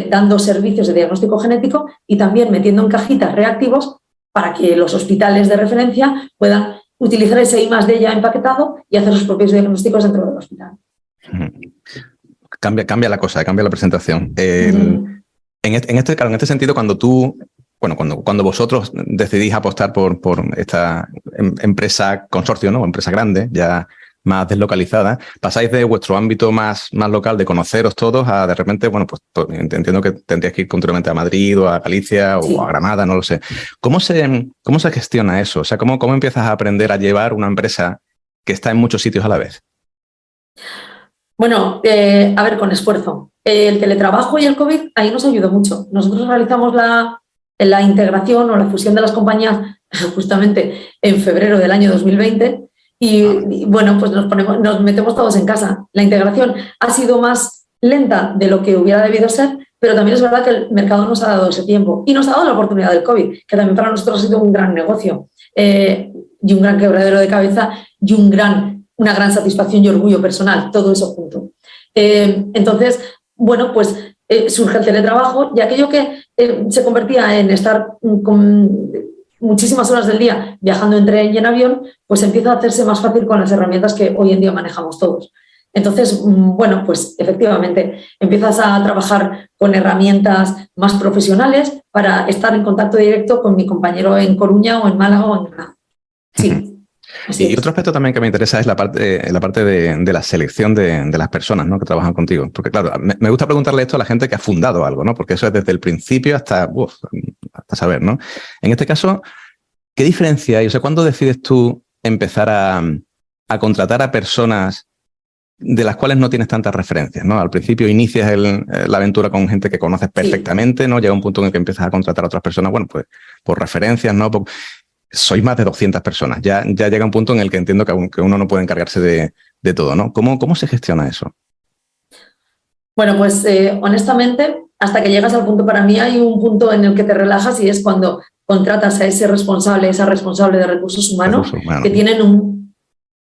dando servicios de diagnóstico genético y también metiendo en cajitas reactivos para que los hospitales de referencia puedan utilizar ese I+D ya empaquetado y hacer sus propios diagnósticos dentro del hospital. Cambia la cosa, cambia la presentación. En este sentido, cuando vosotros decidís apostar por esta empresa consorcio, ¿no? Empresa grande, ya más deslocalizada, pasáis de vuestro ámbito más local, de conoceros todos, a de repente, bueno, pues entiendo que tendríais que ir continuamente a Madrid o a Galicia o a Granada, no lo sé. ¿Cómo se gestiona eso? O sea, ¿cómo empiezas a aprender a llevar una empresa que está en muchos sitios a la vez? Bueno, a ver, con esfuerzo. El teletrabajo y el COVID ahí nos ayudó mucho. Nosotros realizamos la integración o la fusión de las compañías justamente en febrero del año 2020 y bueno, pues nos metemos todos en casa. La integración ha sido más lenta de lo que hubiera debido ser, pero también es verdad que el mercado nos ha dado ese tiempo y nos ha dado la oportunidad del COVID, que también para nosotros ha sido un gran negocio y un gran quebradero de cabeza y una gran satisfacción y orgullo personal, todo eso junto. Entonces, bueno, pues surge el teletrabajo y aquello que se convertía en estar con muchísimas horas del día viajando en tren y en avión, pues empieza a hacerse más fácil con las herramientas que hoy en día manejamos todos. Entonces, bueno, pues efectivamente empiezas a trabajar con herramientas más profesionales para estar en contacto directo con mi compañero en Coruña o en Málaga o en Granada. Sí. Así Y es. otro aspecto también que me interesa es la parte de la selección de las personas, ¿no?, que trabajan contigo. Porque, claro, me gusta preguntarle esto a la gente que ha fundado algo, ¿no? Porque eso es desde el principio hasta saber, ¿no? En este caso, ¿qué diferencia hay? O sea, ¿cuándo decides tú empezar a contratar a personas de las cuales no tienes tantas referencias, ¿no? Al principio inicias la aventura con gente que conoces perfectamente, ¿no? Llega un punto en el que empiezas a contratar a otras personas, bueno, pues por referencias, ¿no? Sois más de 200 personas. Ya llega un punto en el que entiendo que uno no puede encargarse de todo, ¿no? ¿Cómo se gestiona eso? Bueno, pues honestamente, hasta que llegas al punto, para mí hay un punto en el que te relajas y es cuando contratas a ese responsable, esa responsable de recursos humanos, Recursos humanos. que tienen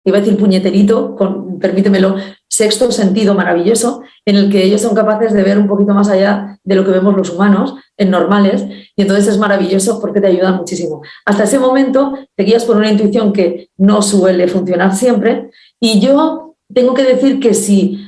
iba a decir puñeterito, permítemelo, sexto sentido maravilloso, en el que ellos son capaces de ver un poquito más allá de lo que vemos los humanos en normales, y entonces es maravilloso porque te ayuda muchísimo. Hasta ese momento te guías por una intuición que no suele funcionar siempre, y yo tengo que decir que si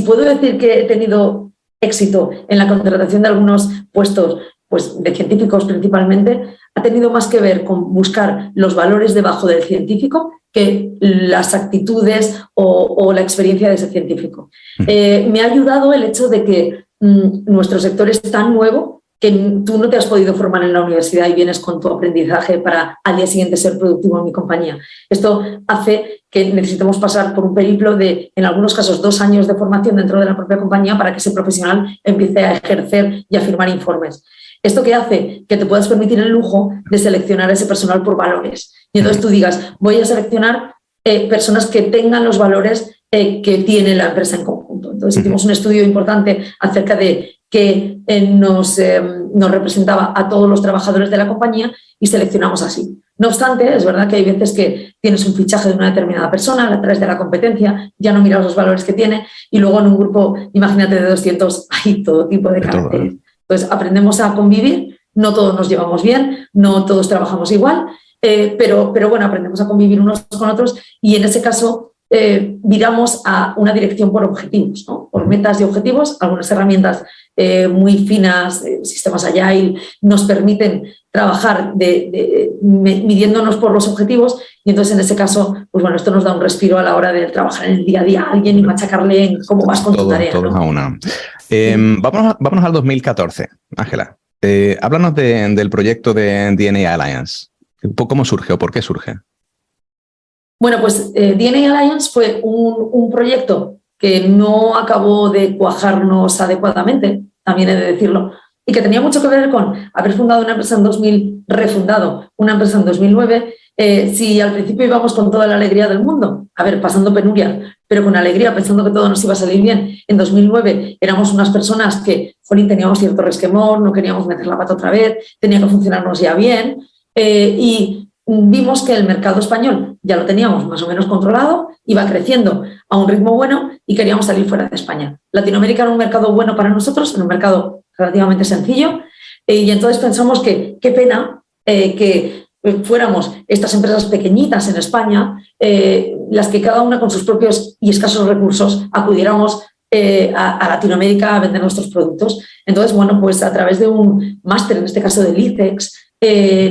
puedo decir que he tenido éxito en la contratación de algunos puestos, pues de científicos principalmente, ha tenido más que ver con buscar los valores debajo del científico que las actitudes o la experiencia de ese científico. Me ha ayudado el hecho de que nuestro sector es tan nuevo que tú no te has podido formar en la universidad y vienes con tu aprendizaje para al día siguiente ser productivo en mi compañía. Esto hace que necesitemos pasar por un periplo de, en algunos casos, 2 años de formación dentro de la propia compañía para que ese profesional empiece a ejercer y a firmar informes. Esto que hace que te puedas permitir el lujo de seleccionar a ese personal por valores. Y entonces tú digas, voy a seleccionar personas que tengan los valores que tiene la empresa en conjunto. Entonces hicimos un estudio importante acerca de que nos representaba a todos los trabajadores de la compañía y seleccionamos así. No obstante, es verdad que hay veces que tienes un fichaje de una determinada persona, la traes de la competencia, ya no miras los valores que tiene y luego en un grupo, imagínate, de 200, hay todo tipo de caracteres. Entonces aprendemos a convivir, no todos nos llevamos bien, no todos trabajamos igual, pero bueno, aprendemos a convivir unos con otros y en ese caso viramos a una dirección por objetivos, ¿no? Por metas y objetivos. Algunas herramientas muy finas, sistemas Agile, nos permiten trabajar midiéndonos por los objetivos y entonces en ese caso, pues bueno, esto nos da un respiro a la hora de trabajar en el día a día a alguien y machacarle en cómo vas con tu tarea. Todos, ¿no? A una. Vámonos al 2014, Ángela. Háblanos del proyecto de DNA Alliance. ¿Cómo surge o por qué surge? Bueno, pues DNA Alliance fue un proyecto que no acabó de cuajarnos adecuadamente, también he de decirlo, y que tenía mucho que ver con haber fundado una empresa en 2000, refundado una empresa en 2009, si al principio íbamos con toda la alegría del mundo, pasando penuria, pero con alegría, pensando que todo nos iba a salir bien. En 2009 éramos unas personas que, teníamos cierto resquemor, no queríamos meter la pata otra vez, tenía que funcionarnos ya bien, y vimos que el mercado español ya lo teníamos más o menos controlado, iba creciendo a un ritmo bueno y queríamos salir fuera de España. Latinoamérica era un mercado bueno para nosotros, era un mercado relativamente sencillo, y entonces pensamos que qué pena que fuéramos estas empresas pequeñitas en España, las que cada una con sus propios y escasos recursos acudiéramos a Latinoamérica a vender nuestros productos. Entonces, bueno, pues a través de un máster, en este caso del ICEX,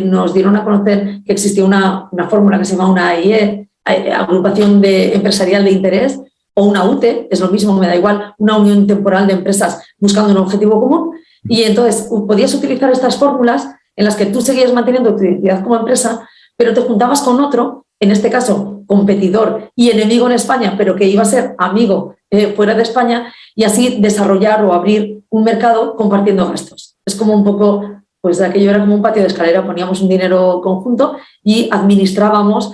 nos dieron a conocer que existía una fórmula que se llama una AIE, Agrupación Empresarial de Interés, o una UTE, es lo mismo, me da igual, una unión temporal de empresas buscando un objetivo común. Y entonces podías utilizar estas fórmulas en las que tú seguías manteniendo tu identidad como empresa, pero te juntabas con otro, en este caso competidor y enemigo en España, pero que iba a ser amigo fuera de España, y así desarrollar o abrir un mercado compartiendo gastos. Es como un poco... Pues aquello era como un patio de escalera, poníamos un dinero conjunto y administrábamos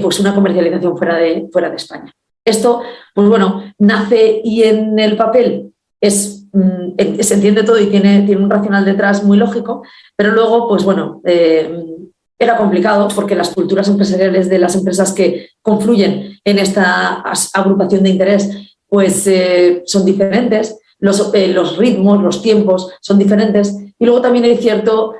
pues una comercialización fuera de España. Esto, pues bueno, nace y en el papel se entiende todo y tiene un racional detrás muy lógico, pero luego, pues bueno, era complicado porque las culturas empresariales de las empresas que confluyen en esta agrupación de interés pues son diferentes, los ritmos, los tiempos son diferentes. Y luego también hay cierto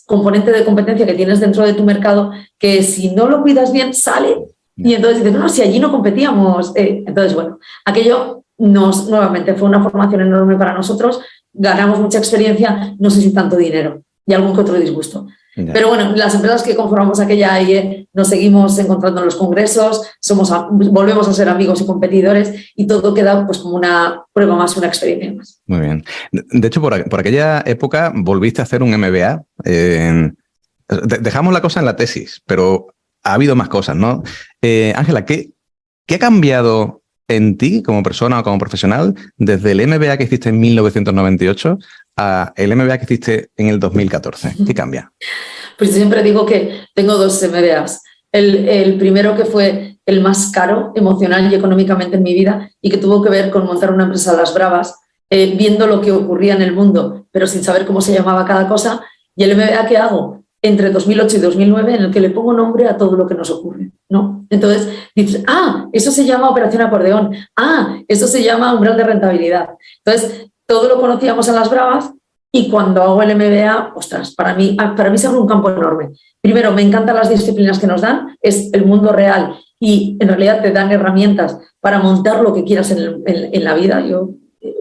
componente de competencia que tienes dentro de tu mercado que si no lo cuidas bien sale y entonces dices, no, si allí no competíamos. Entonces, bueno, aquello nuevamente fue una formación enorme para nosotros, ganamos mucha experiencia, no sé si tanto dinero y algún que otro disgusto. Ya. Pero bueno, las empresas que conformamos aquella AIE nos seguimos encontrando en los congresos, volvemos a ser amigos y competidores y todo queda pues como una prueba más, una experiencia más. Muy bien. De hecho, por aquella época volviste a hacer un MBA. Dejamos la cosa en la tesis, pero ha habido más cosas, ¿no? Ángela, ¿qué ha cambiado en ti como persona o como profesional desde el MBA que hiciste en 1998 a el MBA que hiciste en el 2014? ¿Qué cambia? Pues yo siempre digo que tengo dos MBAs. El primero que fue el más caro emocional y económicamente en mi vida y que tuvo que ver con montar una empresa a las bravas, viendo lo que ocurría en el mundo, pero sin saber cómo se llamaba cada cosa. Y el MBA que hago entre 2008 y 2009, en el que le pongo nombre a todo lo que nos ocurre, ¿no? Entonces dices, eso se llama operación acordeón, eso se llama umbral de rentabilidad. Entonces, todo lo conocíamos en las bravas y cuando hago el MBA, ostras, para mí se abre un campo enorme. Primero, me encantan las disciplinas que nos dan, es el mundo real y en realidad te dan herramientas para montar lo que quieras en la vida.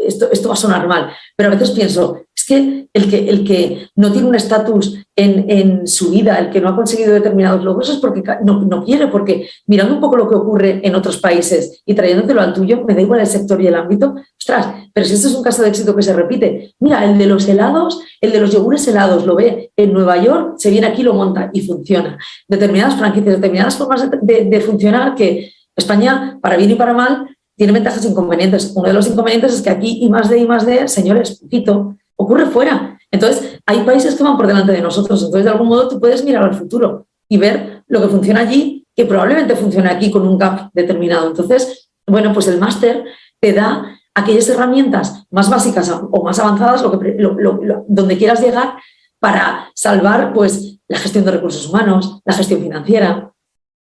Esto va a sonar mal, pero a veces pienso, es que el que no tiene un estatus en su vida, el que no ha conseguido determinados logros es porque no quiere, porque mirando un poco lo que ocurre en otros países y trayéndotelo al tuyo, me da igual el sector y el ámbito, ostras, pero si esto es un caso de éxito que se repite, mira, el de los helados, el de los yogures helados, lo ve en Nueva York, se viene aquí, lo monta y funciona. Determinadas franquicias, determinadas formas de funcionar que España, para bien y para mal, tiene ventajas e inconvenientes. Uno de los inconvenientes es que aquí I+D, señores, poquito, ocurre fuera. Entonces, hay países que van por delante de nosotros. Entonces, de algún modo, tú puedes mirar al futuro y ver lo que funciona allí, que probablemente funcione aquí con un gap determinado. Entonces, bueno, pues el máster te da aquellas herramientas más básicas o más avanzadas, donde quieras llegar para salvar pues, la gestión de recursos humanos, la gestión financiera.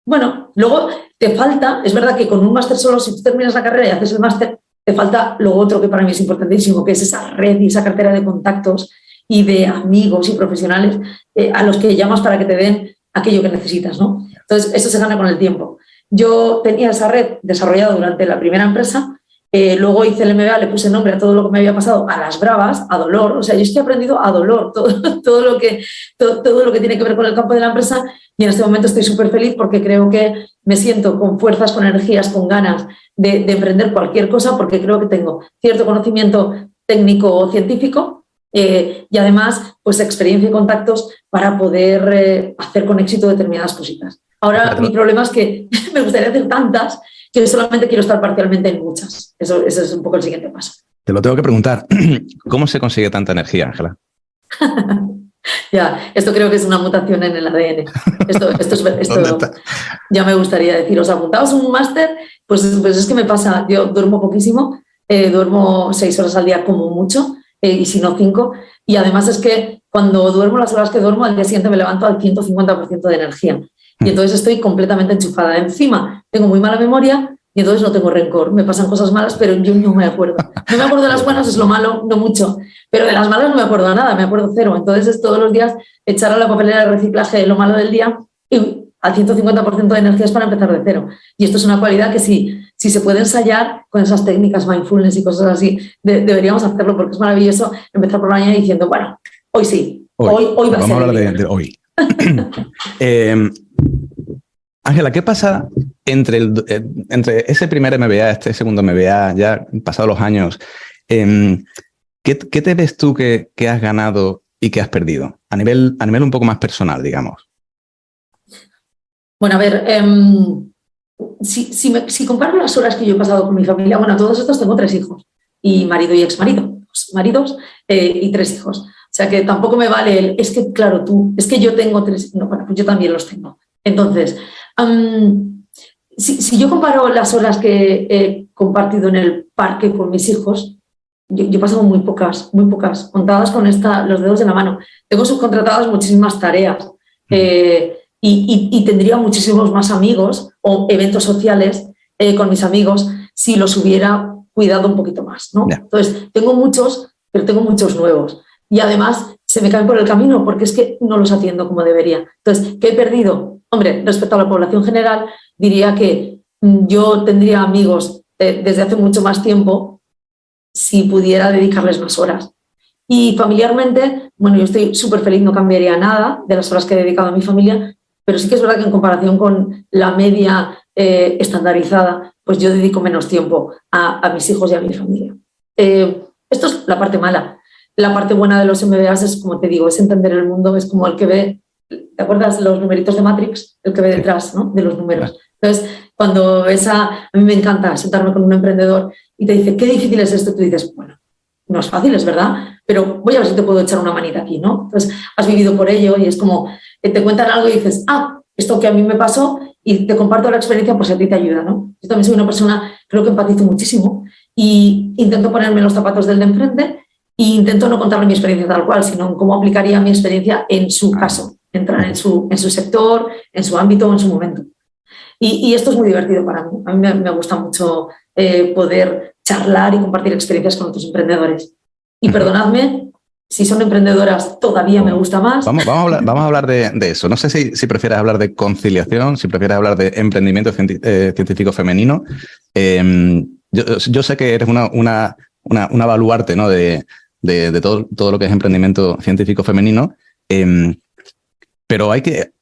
Bueno, luego te falta, es verdad que con un máster solo, si tú terminas la carrera y haces el máster, te falta lo otro que para mí es importantísimo, que es esa red y esa cartera de contactos y de amigos y profesionales a los que llamas para que te den aquello que necesitas, ¿no? Entonces, eso se gana con el tiempo. Yo tenía esa red desarrollada durante la primera empresa, luego hice el MBA, le puse nombre a todo lo que me había pasado, a las bravas, a dolor, o sea, yo es que he aprendido a dolor todo lo que tiene que ver con el campo de la empresa y en este momento estoy súper feliz porque creo que me siento con fuerzas, con energías, con ganas de emprender cualquier cosa porque creo que tengo cierto conocimiento técnico o científico y además pues experiencia y contactos para poder hacer con éxito determinadas cositas. Ahora mi problema es que me gustaría hacer tantas que solamente quiero estar parcialmente en muchas. Ese es un poco el siguiente paso. Te lo tengo que preguntar. ¿Cómo se consigue tanta energía, Ángela? Ya, esto creo que es una mutación en el ADN. Esto ya me gustaría deciros. Apuntaos un máster, pues es que me pasa, yo duermo poquísimo, duermo 6 horas al día como mucho, y si no 5, y además es que cuando duermo las horas que duermo, al día siguiente me levanto al 150% de energía. Y entonces estoy completamente enchufada. Encima, tengo muy mala memoria y entonces no tengo rencor. Me pasan cosas malas, pero yo no me acuerdo. No me acuerdo de las buenas, es lo malo, no mucho. Pero de las malas no me acuerdo de nada, me acuerdo cero. Entonces es todos los días echar a la papelera de reciclaje lo malo del día y al 150% de energía es para empezar de cero. Y esto es una cualidad que si se puede ensayar con esas técnicas mindfulness y cosas así, deberíamos hacerlo porque es maravilloso empezar por la mañana diciendo, bueno, hoy sí, hoy va a ser. Vamos a hablar de hoy. Ángela, ¿qué pasa entre ese primer MBA, este segundo MBA, ya pasados los años? ¿Qué te ves tú que has ganado y que has perdido? A nivel un poco más personal, digamos. Bueno, a ver, si comparo las horas que yo he pasado con mi familia, bueno, todos estos tengo 3 hijos, y marido y exmarido, maridos y 3 hijos. O sea que tampoco me vale es que, claro, es que yo tengo 3, no, bueno, pues yo también los tengo. Entonces, si yo comparo las horas que he compartido en el parque con mis hijos, yo he pasado muy pocas, contadas con los dedos de la mano. Tengo subcontratadas muchísimas tareas y tendría muchísimos más amigos o eventos sociales con mis amigos si los hubiera cuidado un poquito más, ¿no? Yeah. Entonces, tengo muchos, pero tengo muchos nuevos. Y además se me caen por el camino porque es que no los atiendo como debería. Entonces, ¿qué he perdido? Hombre, respecto a la población general, diría que yo tendría amigos desde hace mucho más tiempo si pudiera dedicarles más horas. Y familiarmente, bueno, yo estoy súper feliz, no cambiaría nada de las horas que he dedicado a mi familia, pero sí que es verdad que en comparación con la media estandarizada, pues yo dedico menos tiempo a mis hijos y a mi familia. Esto es la parte mala. La parte buena de los MBAs es, como te digo, es entender el mundo, es como el que ve, ¿te acuerdas los numeritos de Matrix? El que ve detrás, ¿no?, de los números. Entonces, cuando ves a mí me encanta sentarme con un emprendedor y te dice, qué difícil es esto, tú dices, bueno, no es fácil, es verdad, pero voy a ver si te puedo echar una manita aquí, ¿no? Entonces, has vivido por ello y es como que te cuentan algo y dices, esto que a mí me pasó y te comparto la experiencia por si a ti te ayuda, ¿no? Yo también soy una persona, creo que empatizo muchísimo y intento ponerme en los zapatos del de enfrente e intento no contarle mi experiencia tal cual, sino cómo aplicaría mi experiencia en su caso, entrar en su sector, en su ámbito o en su momento. Y esto es muy divertido para mí. A mí me gusta mucho poder charlar y compartir experiencias con otros emprendedores. Y perdonadme, si son emprendedoras todavía me gusta más. Vamos a hablar de eso. No sé si prefieres hablar de conciliación, si prefieres hablar de emprendimiento científico femenino. Yo sé que eres una baluarte, ¿no?, de todo lo que es emprendimiento científico femenino, pero hay que...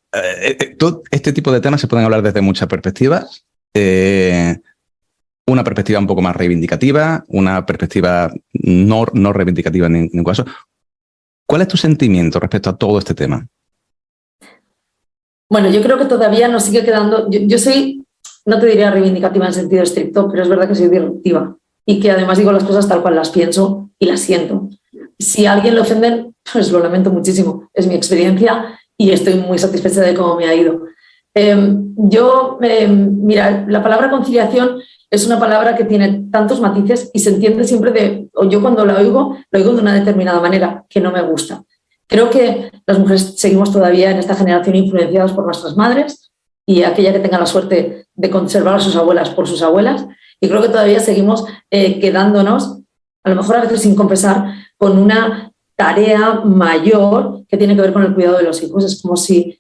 todo este tipo de temas se pueden hablar desde muchas perspectivas. Una perspectiva un poco más reivindicativa, una perspectiva no reivindicativa en ningún caso. ¿Cuál es tu sentimiento respecto a todo este tema? Bueno, yo creo que todavía nos sigue quedando... Yo soy, no te diría reivindicativa en sentido estricto, pero es verdad que soy disruptiva y que además digo las cosas tal cual las pienso y las siento. Si a alguien le ofenden, pues lo lamento muchísimo. Es mi experiencia y estoy muy satisfecha de cómo me ha ido. Mira, la palabra conciliación es una palabra que tiene tantos matices y se entiende siempre yo cuando la oigo, lo oigo de una determinada manera, que no me gusta. Creo que las mujeres seguimos todavía en esta generación influenciadas por nuestras madres y aquella que tenga la suerte de conservar a sus abuelas por sus abuelas. Y creo que todavía seguimos quedándonos, a lo mejor a veces sin confesar, con una tarea mayor que tiene que ver con el cuidado de los hijos. Es como si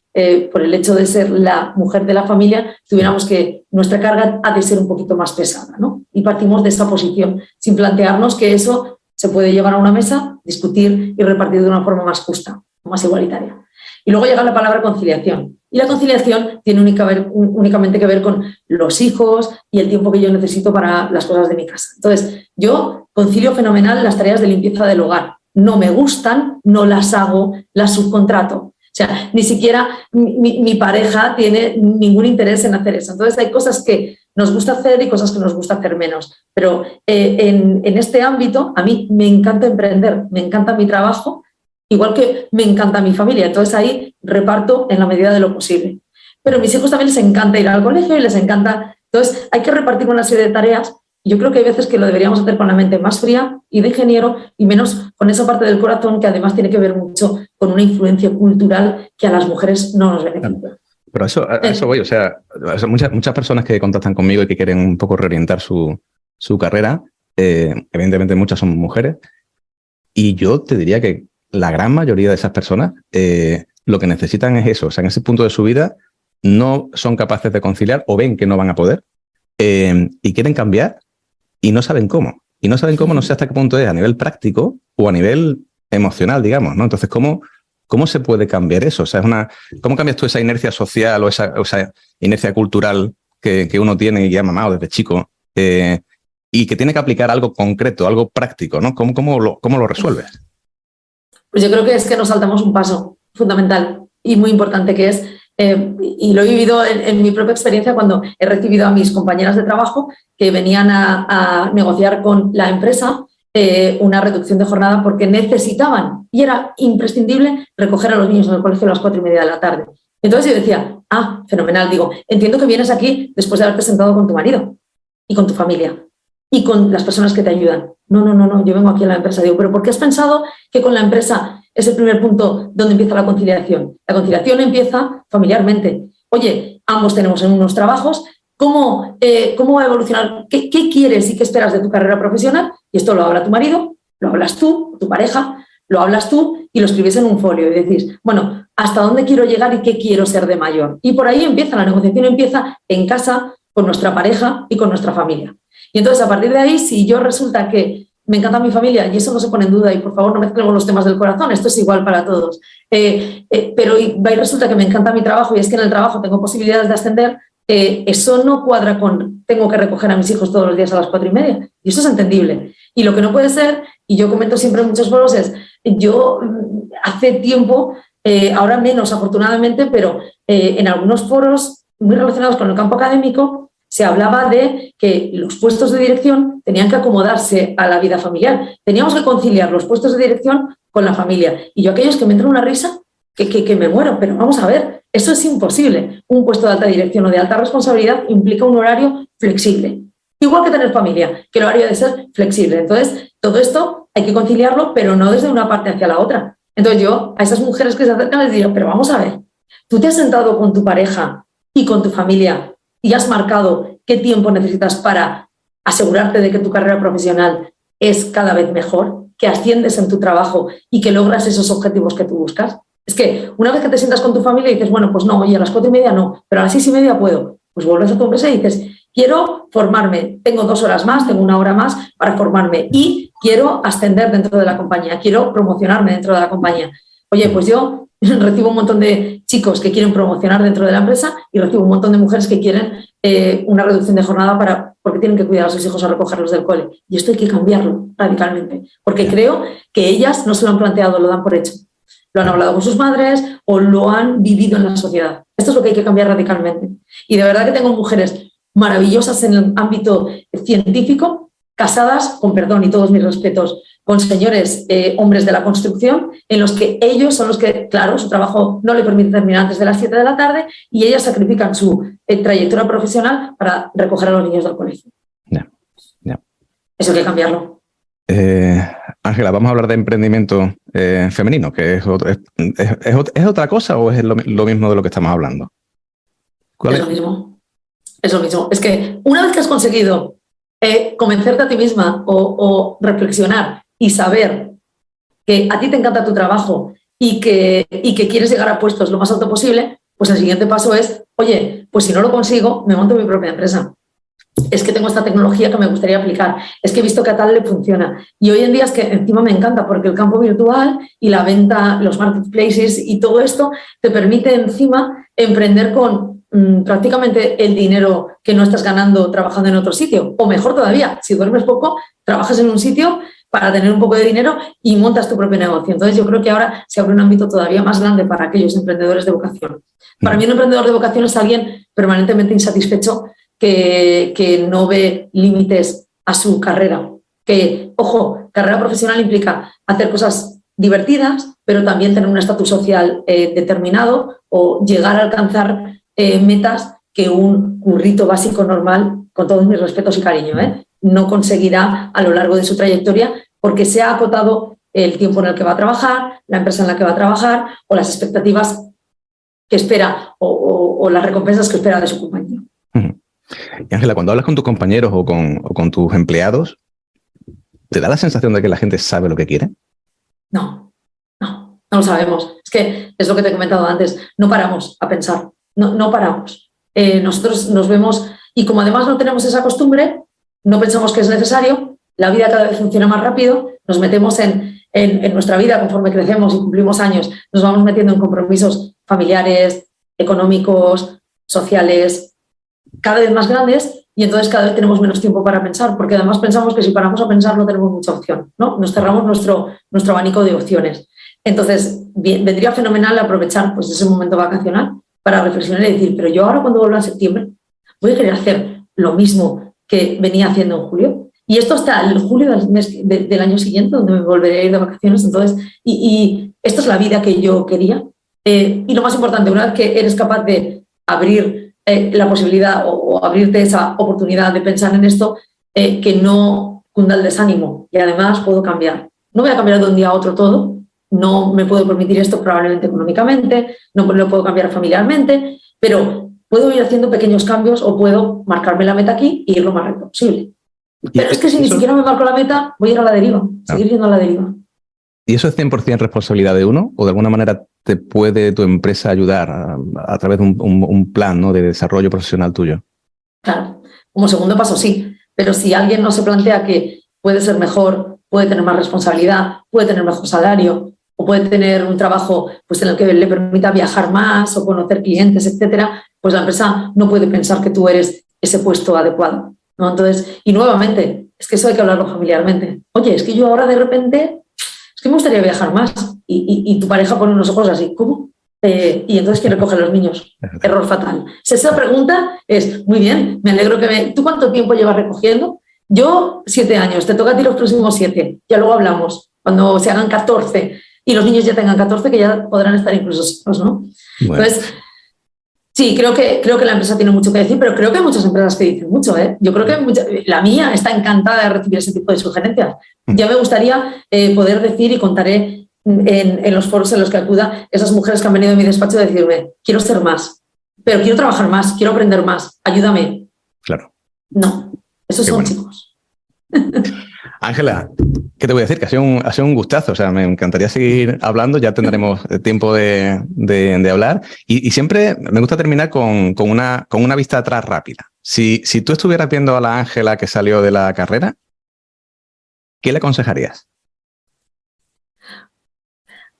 por el hecho de ser la mujer de la familia tuviéramos que nuestra carga ha de ser un poquito más pesada, ¿no? Y partimos de esa posición sin plantearnos que eso se puede llevar a una mesa, discutir y repartir de una forma más justa, más igualitaria. Y luego llega la palabra conciliación. Y la conciliación tiene únicamente que ver con los hijos y el tiempo que yo necesito para las cosas de mi casa. Entonces, yo concilio fenomenal las tareas de limpieza del hogar. No me gustan, no las hago, las subcontrato. O sea, ni siquiera mi pareja tiene ningún interés en hacer eso. Entonces, hay cosas que nos gusta hacer y cosas que nos gusta hacer menos. Pero en este ámbito, a mí me encanta emprender, me encanta mi trabajo, igual que me encanta mi familia. Entonces, ahí reparto en la medida de lo posible. Pero a mis hijos también les encanta ir al colegio y les encanta... Entonces, hay que repartir una serie de tareas. Yo creo que hay veces que lo deberíamos hacer con la mente más fría y de ingeniero y menos con esa parte del corazón que además tiene que ver mucho con una influencia cultural que a las mujeres no nos beneficia. Pero a eso voy, o sea, muchas personas que contactan conmigo y que quieren un poco reorientar su carrera, evidentemente muchas son mujeres, y yo te diría que la gran mayoría de esas personas lo que necesitan es eso, o sea, en ese punto de su vida no son capaces de conciliar o ven que no van a poder y quieren cambiar y no saben cómo. Y no saben cómo, no sé hasta qué punto es a nivel práctico o a nivel emocional, digamos, ¿no? Entonces, ¿cómo se puede cambiar eso? O sea, ¿cómo cambias tú esa inercia social o esa inercia cultural que uno tiene y que ha mamado desde chico y que tiene que aplicar algo concreto, algo práctico, ¿no? ¿Cómo lo resuelves? Pues yo creo que es que nos saltamos un paso fundamental y muy importante que es, y lo he vivido en mi propia experiencia cuando he recibido a mis compañeras de trabajo que venían a negociar con la empresa una reducción de jornada porque necesitaban y era imprescindible recoger a los niños en el colegio a las 4:30 de la tarde. Entonces yo decía, fenomenal, digo, entiendo que vienes aquí después de haberte sentado con tu marido y con tu familia y con las personas que te ayudan. No, yo vengo aquí a la empresa. Digo, ¿pero por qué has pensado que con la empresa es el primer punto donde empieza la conciliación? La conciliación empieza familiarmente. Oye, ambos tenemos en unos trabajos, ¿cómo va a evolucionar? ¿Qué quieres y qué esperas de tu carrera profesional? Y esto lo habla tu marido, lo hablas tú, tu pareja, lo hablas tú y lo escribes en un folio y decís, bueno, ¿hasta dónde quiero llegar y qué quiero ser de mayor? Y por ahí empieza, la negociación empieza en casa con nuestra pareja y con nuestra familia. Y entonces, a partir de ahí, si yo resulta que me encanta mi familia y eso no se pone en duda y por favor no mezclemos los temas del corazón, esto es igual para todos. Pero resulta que me encanta mi trabajo y es que en el trabajo tengo posibilidades de ascender, eso no cuadra con tengo que recoger a mis hijos todos los días a las 4:30 y eso es entendible. Y lo que no puede ser, y yo comento siempre en muchos foros, es yo hace tiempo, ahora menos afortunadamente, pero en algunos foros muy relacionados con el campo académico se hablaba de que los puestos de dirección tenían que acomodarse a la vida familiar. Teníamos que conciliar los puestos de dirección con la familia. Y yo aquellos que me entran una risa, que me muero, pero vamos a ver, eso es imposible. Un puesto de alta dirección o de alta responsabilidad implica un horario flexible. Igual que tener familia, que el horario debe ser flexible. Entonces, todo esto hay que conciliarlo, pero no desde una parte hacia la otra. Entonces yo a esas mujeres que se acercan les digo, pero vamos a ver, tú te has sentado con tu pareja y con tu familia y has marcado qué tiempo necesitas para asegurarte de que tu carrera profesional es cada vez mejor, que asciendes en tu trabajo y que logras esos objetivos que tú buscas. Es que una vez que te sientas con tu familia y dices, bueno, pues no, oye, a las 4:30 no, pero a las 6:30 puedo, pues vuelves a tu empresa y dices, quiero formarme, tengo 2 horas más, tengo 1 hora más para formarme y quiero ascender dentro de la compañía, quiero promocionarme dentro de la compañía. Oye, pues yo recibo un montón de chicos que quieren promocionar dentro de la empresa y recibo un montón de mujeres que quieren una reducción de jornada porque tienen que cuidar a sus hijos o recogerlos del cole. Y esto hay que cambiarlo radicalmente, porque creo que ellas no se lo han planteado, lo dan por hecho. Lo han hablado con sus madres o lo han vivido en la sociedad. Esto es lo que hay que cambiar radicalmente. Y de verdad que tengo mujeres maravillosas en el ámbito científico, casadas, con perdón y todos mis respetos, con señores hombres de la construcción, en los que ellos son los que, claro, su trabajo no le permite terminar antes de las 7 de la tarde y ellas sacrifican su trayectoria profesional para recoger a los niños del colegio. Eso hay que cambiarlo. Ángela, vamos a hablar de emprendimiento femenino, que ¿es otra cosa o es lo mismo de lo que estamos hablando? ¿Cuál es? Lo mismo. Es lo mismo. Es que una vez que has conseguido convencerte a ti misma o reflexionar y saber que a ti te encanta tu trabajo y que quieres llegar a puestos lo más alto posible, pues el siguiente paso es, oye, pues si no lo consigo, me monto mi propia empresa. Es que tengo esta tecnología que me gustaría aplicar, es que he visto que a tal le funciona. Y hoy en día es que encima me encanta porque el campo virtual y la venta, los marketplaces y todo esto te permite encima emprender con prácticamente el dinero que no estás ganando trabajando en otro sitio. O mejor todavía, si duermes poco, trabajas en un sitio para tener un poco de dinero y montas tu propio negocio. Entonces yo creo que ahora se abre un ámbito todavía más grande para aquellos emprendedores de vocación. Para mí un emprendedor de vocación es alguien permanentemente insatisfecho que no ve límites a su carrera. Que, ojo, carrera profesional implica hacer cosas divertidas, pero también tener un estatus social determinado o llegar a alcanzar metas que un currito básico normal, con todos mis respetos y cariño, no conseguirá a lo largo de su trayectoria porque se ha acotado el tiempo en el que va a trabajar, la empresa en la que va a trabajar o las expectativas que espera o las recompensas que espera de su compañero. Y Ángela, cuando hablas con tus compañeros o con tus empleados, ¿te da la sensación de que la gente sabe lo que quiere? No lo sabemos. Es que es lo que te he comentado antes, no paramos a pensar, no paramos. Nosotros nos vemos y como además no tenemos esa costumbre, no pensamos que es necesario, la vida cada vez funciona más rápido, nos metemos en nuestra vida conforme crecemos y cumplimos años, nos vamos metiendo en compromisos familiares, económicos, sociales, cada vez más grandes y entonces cada vez tenemos menos tiempo para pensar, porque además pensamos que si paramos a pensar no tenemos mucha opción, ¿no? Nos cerramos nuestro abanico de opciones. Entonces, vendría fenomenal aprovechar pues, ese momento vacacional para reflexionar y decir, pero yo ahora cuando vuelva en septiembre voy a querer hacer lo mismo que venía haciendo en julio. Y esto hasta el julio del año siguiente, donde me volveré a ir de vacaciones. Entonces, y esto es la vida que yo quería. Y lo más importante, una vez que eres capaz de abrir la posibilidad o abrirte esa oportunidad de pensar en esto, que no cunda el desánimo. Y además puedo cambiar. No voy a cambiar de un día a otro todo. No me puedo permitir esto probablemente económicamente, no lo puedo cambiar familiarmente, pero puedo ir haciendo pequeños cambios o puedo marcarme la meta aquí y ir lo más recto posible. Pero es que si ni siquiera me marco la meta, voy a ir a la deriva, seguir yendo a la deriva. ¿Y eso es 100% responsabilidad de uno? ¿O de alguna manera te puede tu empresa ayudar a través de un plan, ¿no?, de desarrollo profesional tuyo? Claro, como segundo paso sí, pero si alguien no se plantea que puede ser mejor puede tener más responsabilidad, puede tener mejor salario, o puede tener un trabajo pues, en el que le permita viajar más o conocer clientes, etcétera, pues la empresa no puede pensar que tú eres ese puesto adecuado, ¿no? Entonces, y nuevamente, es que eso hay que hablarlo familiarmente. Oye, es que yo ahora de repente, es que me gustaría viajar más. Y tu pareja pone unos ojos así, ¿cómo? Y entonces, ¿quién recoge a los niños? Error fatal. Si esa pregunta es, muy bien, me alegro que me... ¿Tú cuánto tiempo llevas recogiendo? Yo, 7 años, te toca a ti los próximos 7. Ya luego hablamos, cuando se hagan 14 y los niños ya tengan 14, que ya podrán estar incluso solos, ¿no? Bueno. Entonces, sí, creo que la empresa tiene mucho que decir, pero creo que hay muchas empresas que dicen mucho, ¿eh? Yo creo que la mía está encantada de recibir ese tipo de sugerencias. Ya me gustaría poder decir, y contaré en los foros en los que acuda, esas mujeres que han venido a mi despacho a decirme, quiero ser más, pero quiero trabajar más, quiero aprender más, ayúdame. Claro. No, esos son chicos. Ángela, ¿qué te voy a decir? Que ha sido un gustazo. O sea, me encantaría seguir hablando. Ya tendremos tiempo de hablar. Y siempre me gusta terminar con una vista atrás rápida. Si tú estuvieras viendo a la Ángela que salió de la carrera, ¿qué le aconsejarías?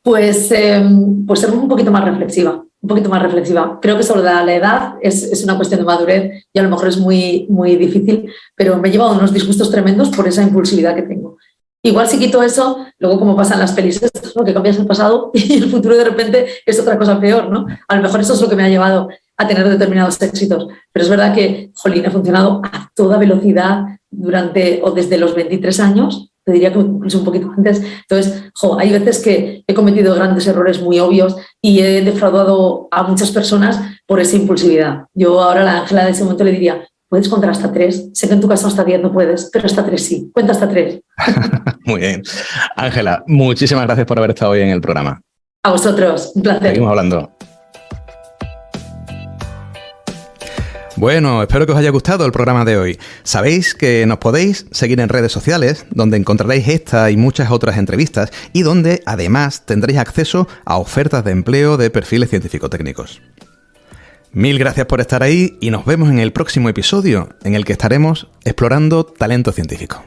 Pues ser un poquito más reflexiva. Un poquito más reflexiva. Creo que sobre la edad es una cuestión de madurez y a lo mejor es muy, muy difícil, pero me he llevado unos disgustos tremendos por esa impulsividad que tengo. Igual si quito eso, luego como pasa en las pelis, ¿no? Que cambias el pasado y el futuro de repente es otra cosa peor, ¿no? A lo mejor eso es lo que me ha llevado a tener determinados éxitos. Pero es verdad que, jolín, he funcionado a toda velocidad desde los 23 años, te diría que incluso un poquito antes. Entonces, hay veces que he cometido grandes errores muy obvios y he defraudado a muchas personas por esa impulsividad. Yo ahora a la Ángela de ese momento le diría, ¿puedes contar hasta 3? Sé que en tu caso hasta 10 no puedes, pero hasta 3 sí. Cuenta hasta 3. Muy bien. Ángela, muchísimas gracias por haber estado hoy en el programa. A vosotros, un placer. Seguimos hablando. Bueno, espero que os haya gustado el programa de hoy. Sabéis que nos podéis seguir en redes sociales, donde encontraréis esta y muchas otras entrevistas y donde además tendréis acceso a ofertas de empleo de perfiles científico-técnicos. Mil gracias por estar ahí y nos vemos en el próximo episodio, en el que estaremos explorando talento científico.